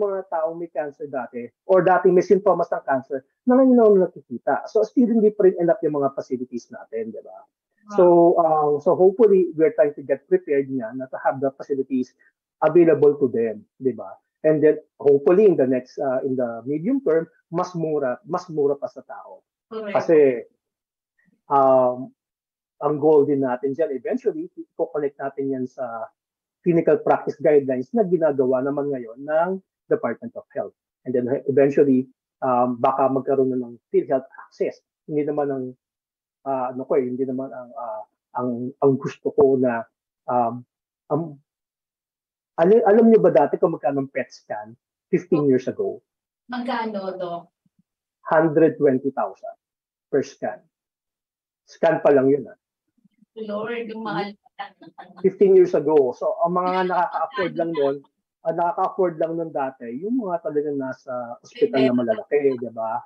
mga taong may cancer dati or dati may sintomas ng cancer na ngayon na nakikita. So still hindi pa rin enough yung mga facilities natin, di ba? Wow. So hopefully we're trying to get prepared niya na to have the facilities available to them, di ba? And then hopefully in the next in the medium term mas mura pa sa tao. Correct. Kasi ang goal din natin diyan eventually i-connect natin yan sa clinical practice guidelines na ginagawa naman ngayon ng Department of Health. And then eventually baka magkaroon na ng PhilHealth access. Hindi naman hindi naman ang gusto ko na alam niyo ba dati kung magkano ng PET scan 15 years ago? Magkano, Doc? 120,000 per scan. Scan pa lang yun. Lord, yung mahal. 15 years ago. So, ang mga nakaka-afford lang nun dati, yung mga talagang nasa ospital na malalaki, di ba?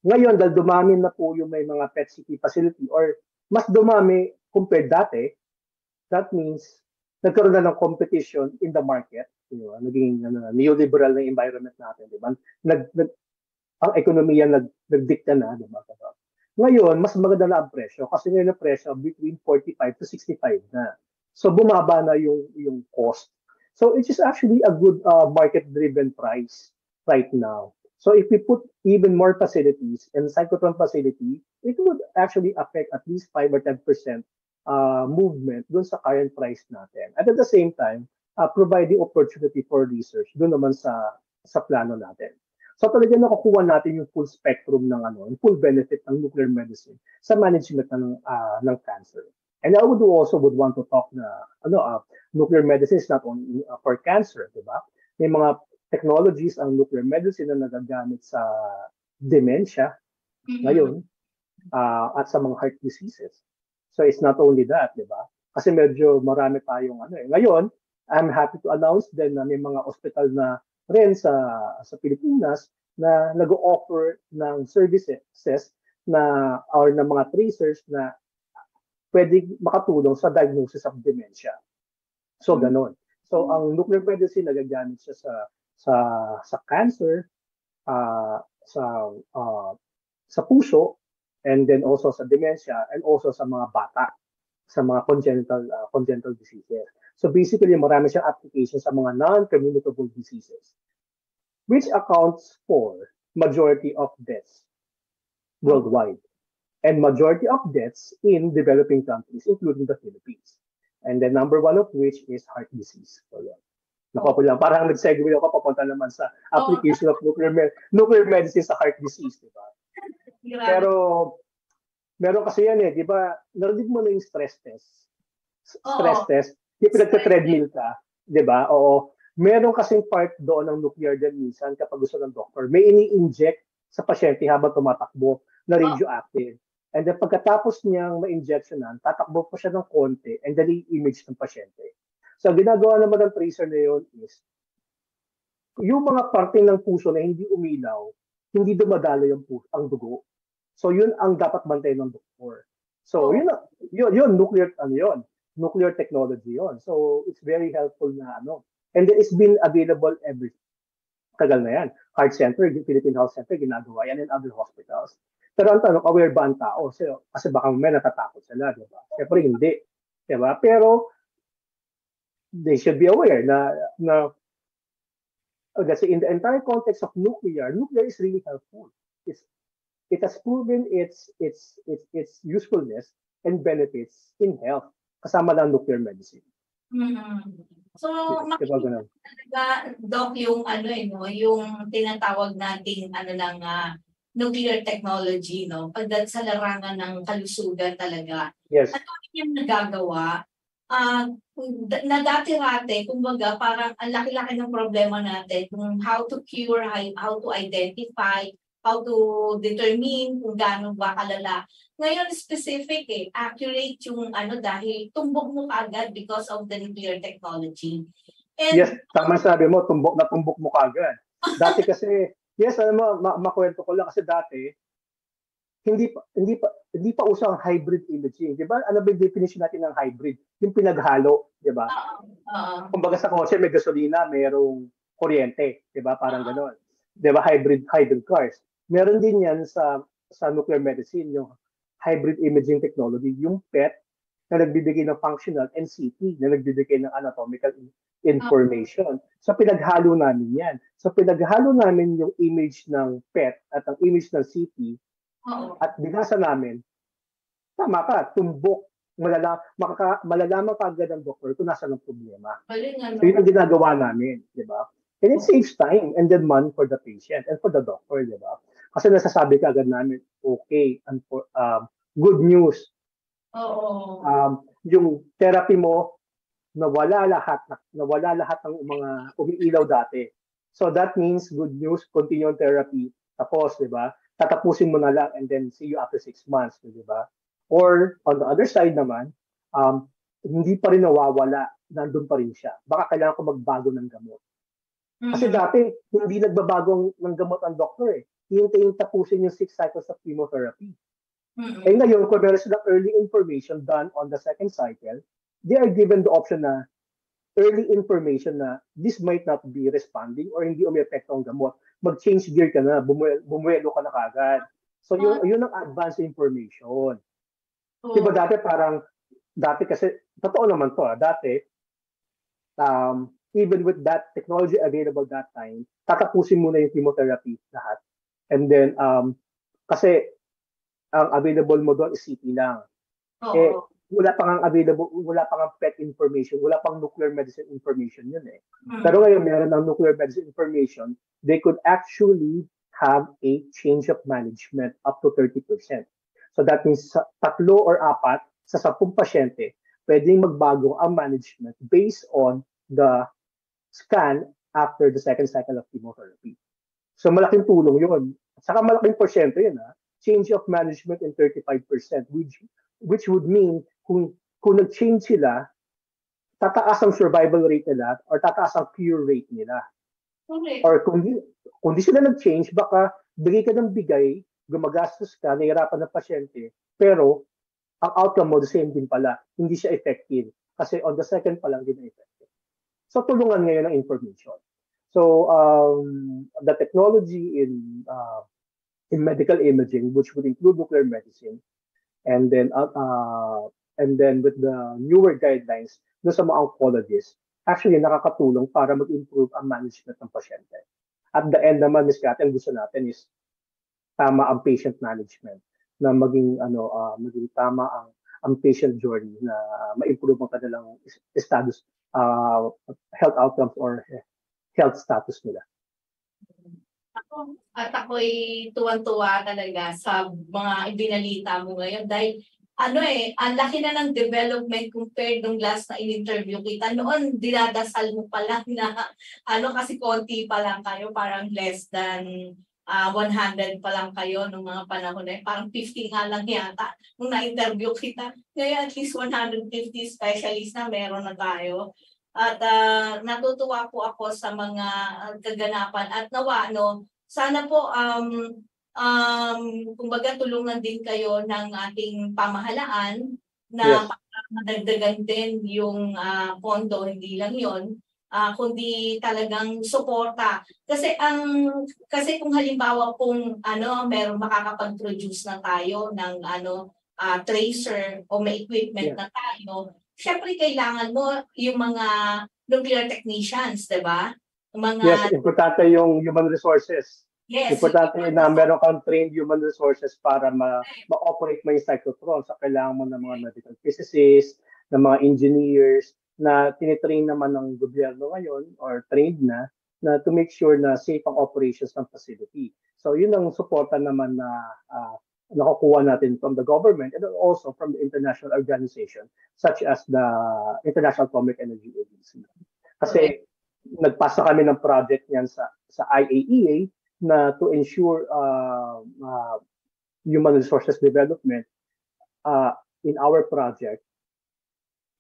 Ngayon, dahil dumami na po yung may mga PET CT facility or mas dumami compared dati, that means nagkaroon na ng competition in the market. Diba? Naging neoliberal na environment natin. Diba? Ang ekonomiya nagdikta na. Diba? Ngayon, mas maganda na ang presyo kasi ngayon ang presyo between 45 to 65 na. So bumaba na yung cost. So it is actually a good market-driven price right now. So if we put even more facilities and cyclotron facility, it would actually affect at least 5 or 10% movement dun sa current price natin. At the same time, providing opportunity for research dun naman sa plano natin. So talaga nakukuha natin yung full spectrum ng yung full benefit ng nuclear medicine sa management ng cancer. And I would want to talk na nuclear medicine is not only for cancer, di ba? May mga technologies ang nuclear medicine na nagagamit sa dementia ngayon at sa mga heart diseases. So it's not only that, di ba? Kasi medyo marami tayong Ngayon, I'm happy to announce din na may mga hospital na rin sa Pilipinas na nag-o-offer ng services na or ng mga tracers na pwedeng makatulong sa diagnosis of dementia. So ganon. So ang nuclear medicine nagagamit siya sa cancer, sa puso, and then also sa dementia, and also sa mga bata, sa mga congenital diseases. So basically, marami siyang application sa mga non-communicable diseases, which accounts for majority of deaths worldwide, and majority of deaths in developing countries, including the Philippines. And the number one of which is heart disease. So, yeah. Naku lang, parang nag-segue ako papunta naman sa application of nuclear medicine sa heart disease, di ba? Pero meron kasi yan di ba? Narinig mo na yung stress test. Stress test, yung pinagka-treadmill ka, di ba? Oo. Meron kasing part doon ng nuclear din minsan kapag gusto ng doctor. May ini-inject sa pasyente habang tumatakbo na radioactive. And then pagkatapos niyang ma-injectionan, tatakbo pa siya ng konti and then i-image ng pasyente. So ginagawa naman ng tracer na yun is yung mga parte ng puso na hindi umilaw, hindi dumadalo ang dugo. So yun ang dapat bantayan ng doktor. So yun nuclear technology yun. So it's very helpful na and then it's been available tagal na yan. Heart Center, Philippine Health Center, ginagawa yan in other hospitals. Pero ang tanong, aware ba ang tao? Kasi baka may natatakot sila, di ba? Siyempre hindi. Di ba? Pero they should be aware na kasi in the entire context of nuclear is really helpful. It has proven its usefulness and benefits in health kasama ng nuclear medicine. Mm. So, Yes, diba ganun? talaga, Doc, yung no, yung tinatawag nating ng nuclear technology, no? Pagdating sa larangan ng kalusugan talaga. Yes. Ano yung nagagawa? Na dati-rate, kumbaga, parang ang laki-laki ng problema natin kung how to cure, how to identify, how to determine kung gaano ba kalala. Ngayon, specific accurate yung dahil tumbok mo agad because of the nuclear technology. And, yes, tama sabi mo, tumbok na tumbok mo kagad. Dati kasi, yes, alam mo, makwento ko lang kasi dati, hindi pa uso ang hybrid imaging, 'di ba? Ano ba 'yung definition natin ng hybrid? Yung pinaghalo, 'di ba? Kumbaga sa kotse may gasolina, mayroong kuryente, 'di ba? Parang gano'n. 'Di ba? Hybrid cars. Meron din 'yan sa nuclear medicine, yung hybrid imaging technology, yung PET na nagbibigay ng functional and CT na nagbibigay ng anatomical information. So pinaghalo namin 'yan. So pinaghalo namin yung image ng PET at ang image ng CT. At binasa namin, tama ka, tumbok, malalaman ka agad ng doktor kung nasa ng problema. So yun ang ginagawa namin, di ba? And it saves time and then money for the patient and for the doctor, di ba? Kasi nasasabi ka agad namin, okay, good news. Yung therapy mo, nawala lahat ng mga umiilaw dati. So that means good news, continue on therapy, tapos, di ba? Tatapusin mo na lang and then see you after 6 months, di ba? Or on the other side naman, hindi pa rin nawawala, nandun pa rin siya. Baka kailangan ko magbago ng gamot. Kasi dati, hindi nagbabago ng gamot ang doktor eh. Hintayin tapusin yung 6 cycles of chemotherapy. Eh ngayon, kung meron silang early information done on the second cycle, they are given the option na early information na this might not be responding or hindi umi-epekto ang gamot. Mag-change gear ka na, bumuelo ka na kagad. So yun ang advanced information. Diba dati kasi, totoo naman to, dati, even with that technology available that time, tatapusin muna yung chemotherapy lahat. And then, kasi, ang available mo doon is CT lang. Wala pang PET information, wala pang nuclear medicine information yun eh. Pero ngayon, meron ng nuclear medicine information, they could actually have a change of management up to 30%. So that means 3 or 4 sa 10 pasyente, pwedeng magbago ang management based on the scan after the second cycle of chemotherapy. So malaking tulong yun. Saka malaking porsyento yun change of management in 35%, which would mean kung nag-change sila, tataas ang survival rate nila or tataas ang cure rate nila. Or kung di sila nag-change, baka bigay ka ng bigay, gumagastos ka, nahihirapan ng pasyente, pero ang outcome mo the same din pala. Hindi siya effective. Kasi on the second pa lang din na effective. So tulungan ngayon ng information. So the technology in medical imaging, which would include nuclear medicine, and then with the newer guidelines sa mga oncologists, actually nakakatulong para mag-improve ang management ng pasyente. At the end naman, Ms. Cathy, ang gusto natin is tama ang patient management, na maging tama ang patient journey, na ma-improve ang kanilang status, health outcomes or health status nila. At ako'y tuwan-tuwa talaga sa mga ibinalita mo ngayon dahil ang laki na ng development compared nung last na in-interview kita. Noon, dinadasal mo pa lang na kasi konti pa lang kayo, parang less than 100 pa lang kayo nung mga panahon na parang 50 nga lang yata nung na-interview kita. Ngayon at least 150 specialists na meron na tayo. At natutuwa po ako sa mga kaganapan at nawa sana po kumbaga tulungan din kayo ng ating pamahalaan na Yes. madagdagan din yung pondo, hindi lang yon kundi talagang suporta. Kasi kung halimbawa kung meron makakapag-produce na tayo ng tracer o may equipment na tayo, syempre kailangan mo yung mga nuclear technicians, 'di ba? Yes, importante yung human resources. Yes, Importante na meron kang trained human resources para ma-operate mo yung cyclotron. So kailangan mo ng mga medical physicists, ng mga engineers na tinitrain naman ng gobyerno ngayon or trained na to make sure na safe ang operations ng facility. So yun ang suporta naman na nakukuha natin from the government and also from the international organization such as the International Atomic Energy Agency. Kasi nagpasa kami ng project niyan sa IAEA na to ensure human resources development in our project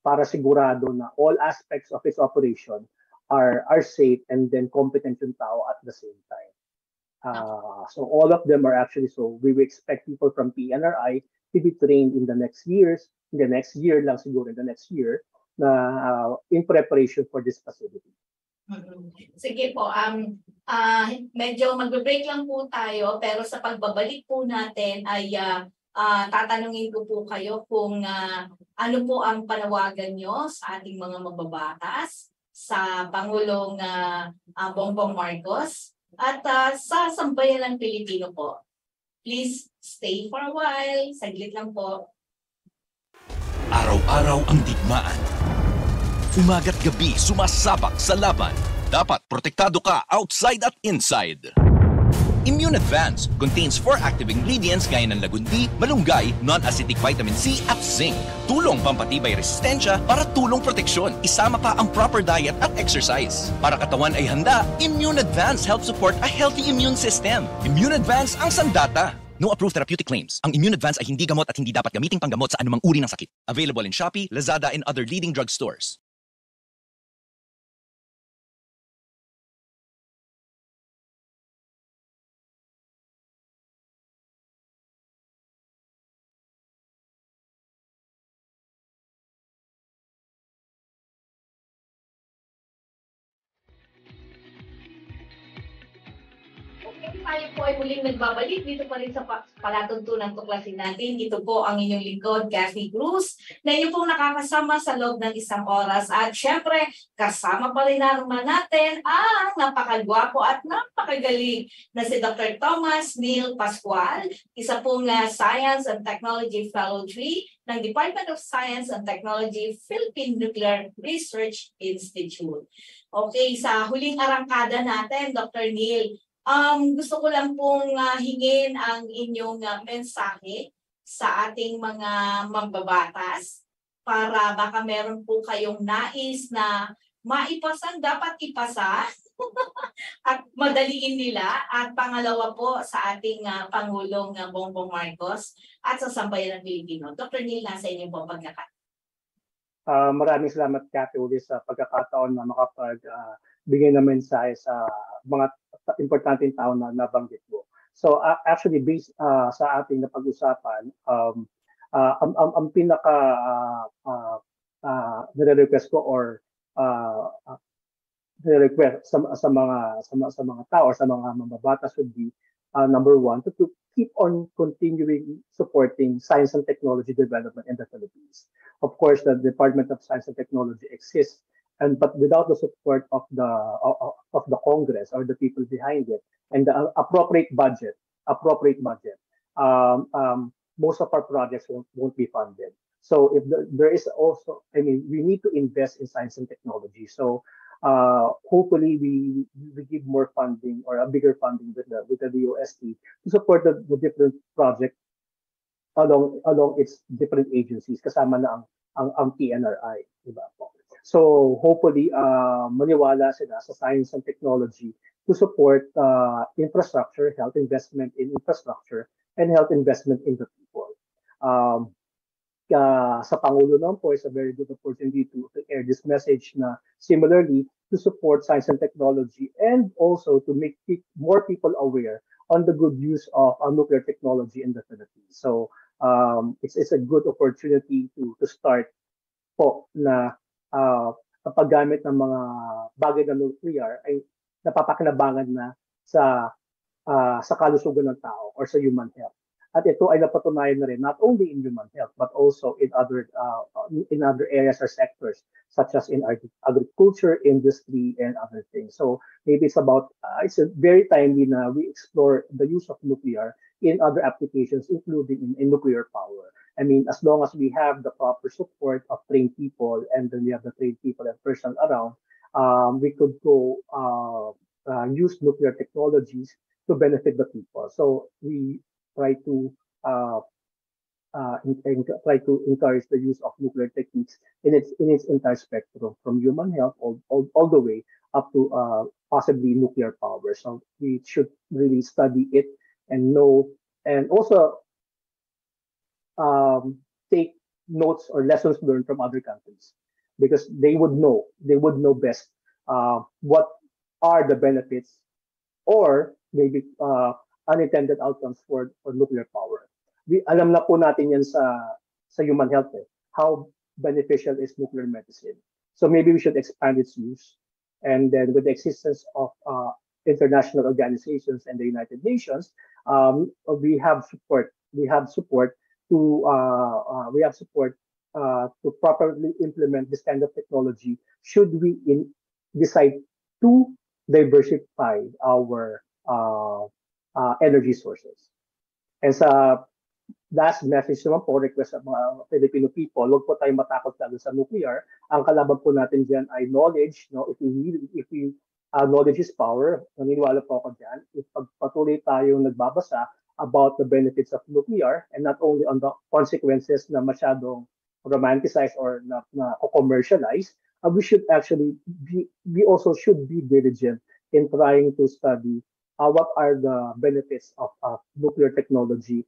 para sigurado na all aspects of its operation are safe and then competent yung tao at the same time. So all of them are actually, so we expect people from PNRI to be trained in the next years, in the next year lang siguro, in the next year, na in preparation for this facility. Sige po, medyo magbe-break lang po tayo, pero sa pagbabalik po natin ay tatanungin ko po kayo kung ano po ang panawagan nyo sa ating mga mababatas, sa Pangulong Bongbong Marcos, at sa sambayanang Pilipino po. Please stay for a while, saglit lang po. Araw-araw ang digmaan. Umaga't gabi sumasabak sa laban. Dapat protektado ka outside at inside. Immune Advance contains 4 active ingredients gaya ng lagundi, malunggay, non-acidic vitamin C at zinc. Tulong pampatibay resistensya para tulong proteksyon. Isama pa ang proper diet at exercise. Para katawan ay handa, Immune Advance helps support a healthy immune system. Immune Advance ang sandata. No approved therapeutic claims. Ang Immune Advance ay hindi gamot at hindi dapat gamiting panggamot sa anumang uri ng sakit. Available in Shopee, Lazada, and other leading drug stores. Tayo po ay muling nagbabalik dito pa rin sa palatuntunan tuklasin natin. Dito po ang inyong lingkod, Kathy Cruz, na inyo pong nakakasama sa loob ng isang oras. At syempre, kasama pa rin naman natin ang napakagwapo at napakagaling na si Dr. Thomas Neil Pascual, isa pong Science and Technology Fellow 3 ng Department of Science and Technology, Philippine Nuclear Research Institute. Okay, sa huling arangkada natin, Dr. Neil, gusto ko lang pong hingin ang inyong mensahe sa ating mga mambabatas para baka meron po kayong nais na maipasang dapat ipasa at madaliin nila, at pangalawa po sa ating Pangulong Bongbong Marcos at sa sambayanang Pilipino. Dr. Neil, nasa inyo po ang pagkakat. Maraming salamat, Kathy, ulit sa pagkakataon na makapagbigay ng mensahe sa mga importanteng tao na nabanggit mo. So actually, based sa ating napag-usapan, ang pinaka nire-request ko or nire-request sa mga tao or sa mga mambabatas would be number one, to keep on continuing supporting science and technology development in the Philippines. Of course, the Department of Science and Technology exists, but without the support of the Congress or the people behind it and the appropriate budget, most of our projects won't be funded. So if there is also, we need to invest in science and technology. So hopefully we give more funding or a bigger funding with the DOST to support the different projects along its different agencies, kasama na ang PNRI, diba po? So hopefully maniwala sila sa science and technology to support infrastructure, health investment in infrastructure, and health investment in the people. Sa Pangulo naman po is a very good opportunity to air this message na similarly to support science and technology and also to make more people aware on the good use of nuclear technology in the Philippines. So it's a good opportunity to start po na paggamit ng mga bagay na nuclear ay napapakinabangan na sa kalusugan ng tao or sa human health. At ito ay napatunayan na rin not only in human health but also in other areas or sectors such as in agriculture, industry, and other things. So maybe it's very timely na we explore the use of nuclear in other applications, including in nuclear power. I mean, as long as we have the proper support of trained people and then we have the trained people and personnel around, we could go use nuclear technologies to benefit the people. So we try to try to encourage the use of nuclear techniques in its entire spectrum, from human health all the way up to possibly nuclear power. So we should really study it and know, and also take notes or lessons learned from other countries, because they would know best what are the benefits or maybe unintended outcomes for nuclear power. Alam na po natin yan sa human health, how beneficial is nuclear medicine. So maybe we should expand its use, and then with the existence of international organizations and the United Nations, we have support. We have support to properly implement this kind of technology. Should we decide to diversify our energy sources. And sa last message naman po, request sa mga Filipino people, huwag po tayong matakot lalo sa nuclear. Ang kalaban po natin dyan ay knowledge. No? If we knowledge is power, naniniwala po ako dyan. If patuloy tayong nagbabasa about the benefits of nuclear, and not only on the consequences na masyadong romanticized or na commercialized, we should actually we also should be diligent in trying to study what are the benefits of nuclear technology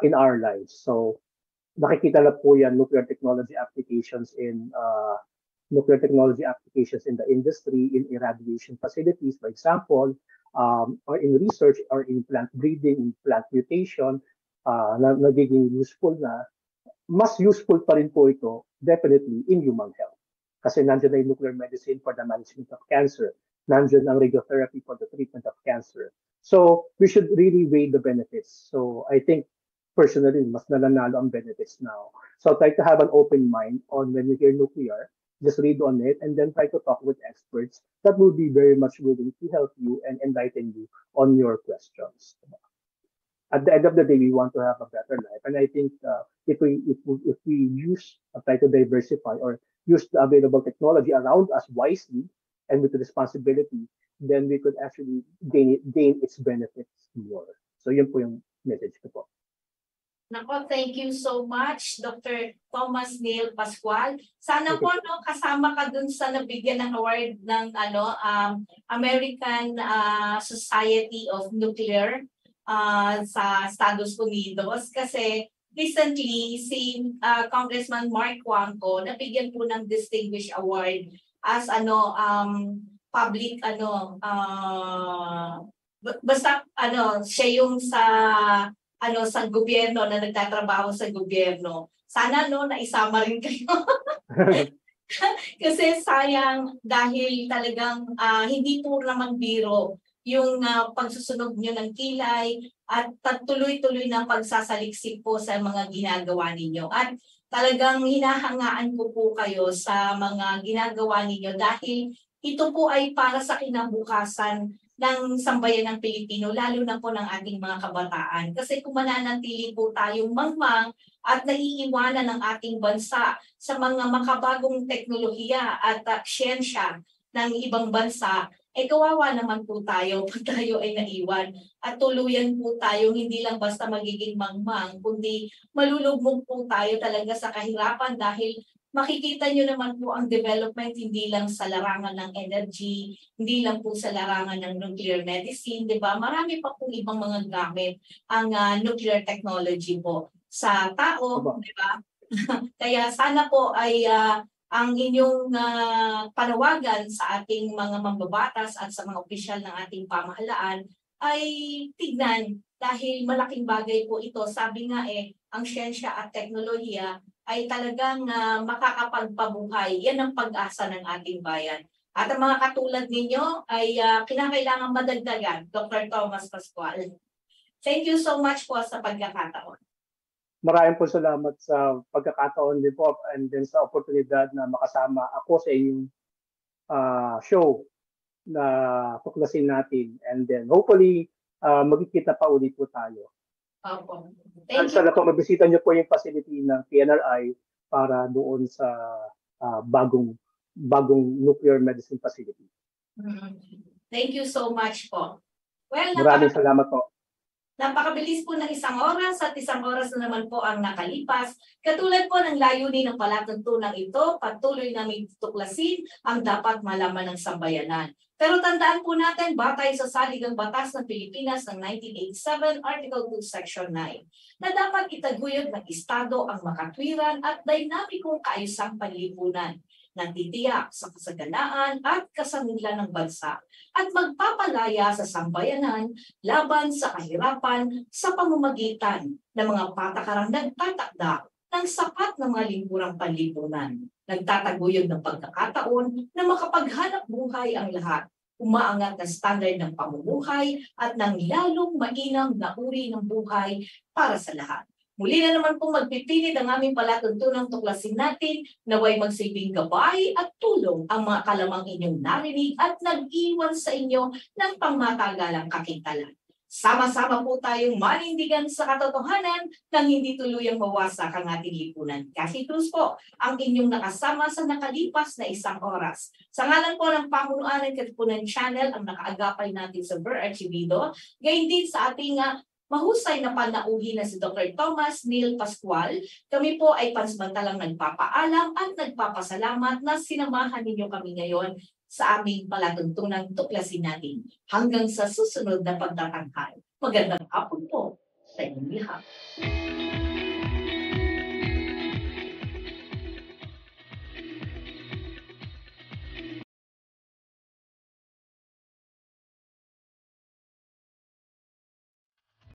in our lives. So nakikita na po yan, nuclear technology applications in the industry, in irradiation facilities, for example, or in research, or in plant breeding, in plant mutation, nagiging useful na. Mas useful pa rin po ito, definitely, in human health. Kasi nandiyan na yung nuclear medicine for the management of cancer. Nandiyan ang radiotherapy for the treatment of cancer. So we should really weigh the benefits. So I think personally, mas nananalo ang benefits now. So try to have an open mind on when you hear nuclear, just read on it and then try to talk with experts that will be very much willing to help you and enlighten you on your questions. At the end of the day, we want to have a better life. And I think if we try to diversify or use the available technology around us wisely and with responsibility, then we could actually gain its benefits more. So yun po yung message ko po. Nako, thank you so much, Dr. Thomas Neil Pascual. Sana po kasama ka dun sa nabigyan ng award ng American Society of Nuclear sa Estados Unidos, kasi recently si Congressman Mark Wangco nabigyan po ng Distinguished Award as public basta siya yung sa gobyerno, na nagtatrabaho sa gobyerno. Sana naisama rin kayo. Kasi sayang, dahil talagang hindi po naman biro yung pagsusunog nyo ng kilay at tuloy-tuloy na pagsasaliksik po sa mga ginagawa ninyo. At talagang hinahangaan ko po kayo sa mga ginagawa ninyo dahil ito po ay para sa kinabukasan ng sambayan ng Pilipino, lalo na po ng ating mga kabataan. Kasi kung mananatili po tayong mangmang at naiiwanan ng ating bansa sa mga makabagong teknolohiya at siyensya ng ibang bansa, kawawa naman po tayo pag tayo ay naiwan. At tuluyan po tayo, hindi lang basta magiging mangmang, kundi malulugmok po tayo talaga sa kahirapan dahil makikita nyo naman po ang development hindi lang sa larangan ng energy, hindi lang po sa larangan ng nuclear medicine, di ba? Marami pa pong ibang mga gamit ang nuclear technology po sa tao, di ba? Kaya sana po ay ang inyong panawagan sa ating mga mambabatas at sa mga opisyal ng ating pamahalaan ay tignan dahil malaking bagay po ito. Sabi nga ang siyensya at teknolohiya ay talagang makakapagpabuhay. Yan ang pag-asa ng ating bayan. At ang mga katulad ninyo ay kinakailangan madagdagan, Dr. Thomas Pascual. Thank you so much po sa pagkakataon. Maraming po salamat sa pagkakataon din po and then sa oportunidad na makasama ako sa inyong show na tuklasin natin. And then hopefully, magkikita pa ulit po tayo. Opo. At Thank you. sana po mabisita niyo po yung facility ng PNRI para doon sa bagong nuclear medicine facility. Thank you so much po. Well, Maraming salamat po. napakabilis po ng 1 oras at 1 oras na naman po ang nakalipas. Katulad po ng layunin ng palatuntunan ito, patuloy namin tuklasin ang dapat malaman ng sambayanan. Pero tandaan po natin, batay sa Saligang Batas ng Pilipinas ng 1987, Article 2, Section 9, na dapat itaguyod ng Estado ang makatwiran at dinamikong kaayusang panlipunan, nagtitiyak sa kasaganaan at kasangilan ng bansa at magpapalaya sa sambayanan laban sa kahirapan sa pamamagitan ng mga patakarang nagtatakda ng sapat na mga lingkurang panlipunan. Nagtataguyod ng pagkakataon na makapaghanap buhay ang lahat, umaangat na standard ng pamumuhay at ng lalong mainam na uri ng buhay para sa lahat. Muli na naman po magpipilid ang aming palatuntunang tuklasin natin, naway magsilbing gabay at tulong ang mga kalamang inyong narinig at nag-iwan sa inyo ng pangmatagalang kakintalan. Sama-sama po tayong manindigan sa katotohanan nang hindi tuluyang mawasak ang ating lipunan. Kathy Cruz po, ang inyong nakasama sa nakalipas na 1 oras. Sa ngalan po ng Pamunuan ng Katipunan Channel, ang nakaagapay natin sa Ver Archivido, gayon din sa ating mahusay na panauhin na si Dr. Thomas Neil Pascual, kami po ay pansamantalang nagpapaalam at nagpapasalamat na sinamahan ninyo kami ngayon sa aming palatuntunang tuklasin natin. Hanggang sa susunod na pagtatanghal. Magandang hapon po sa inyong lahat.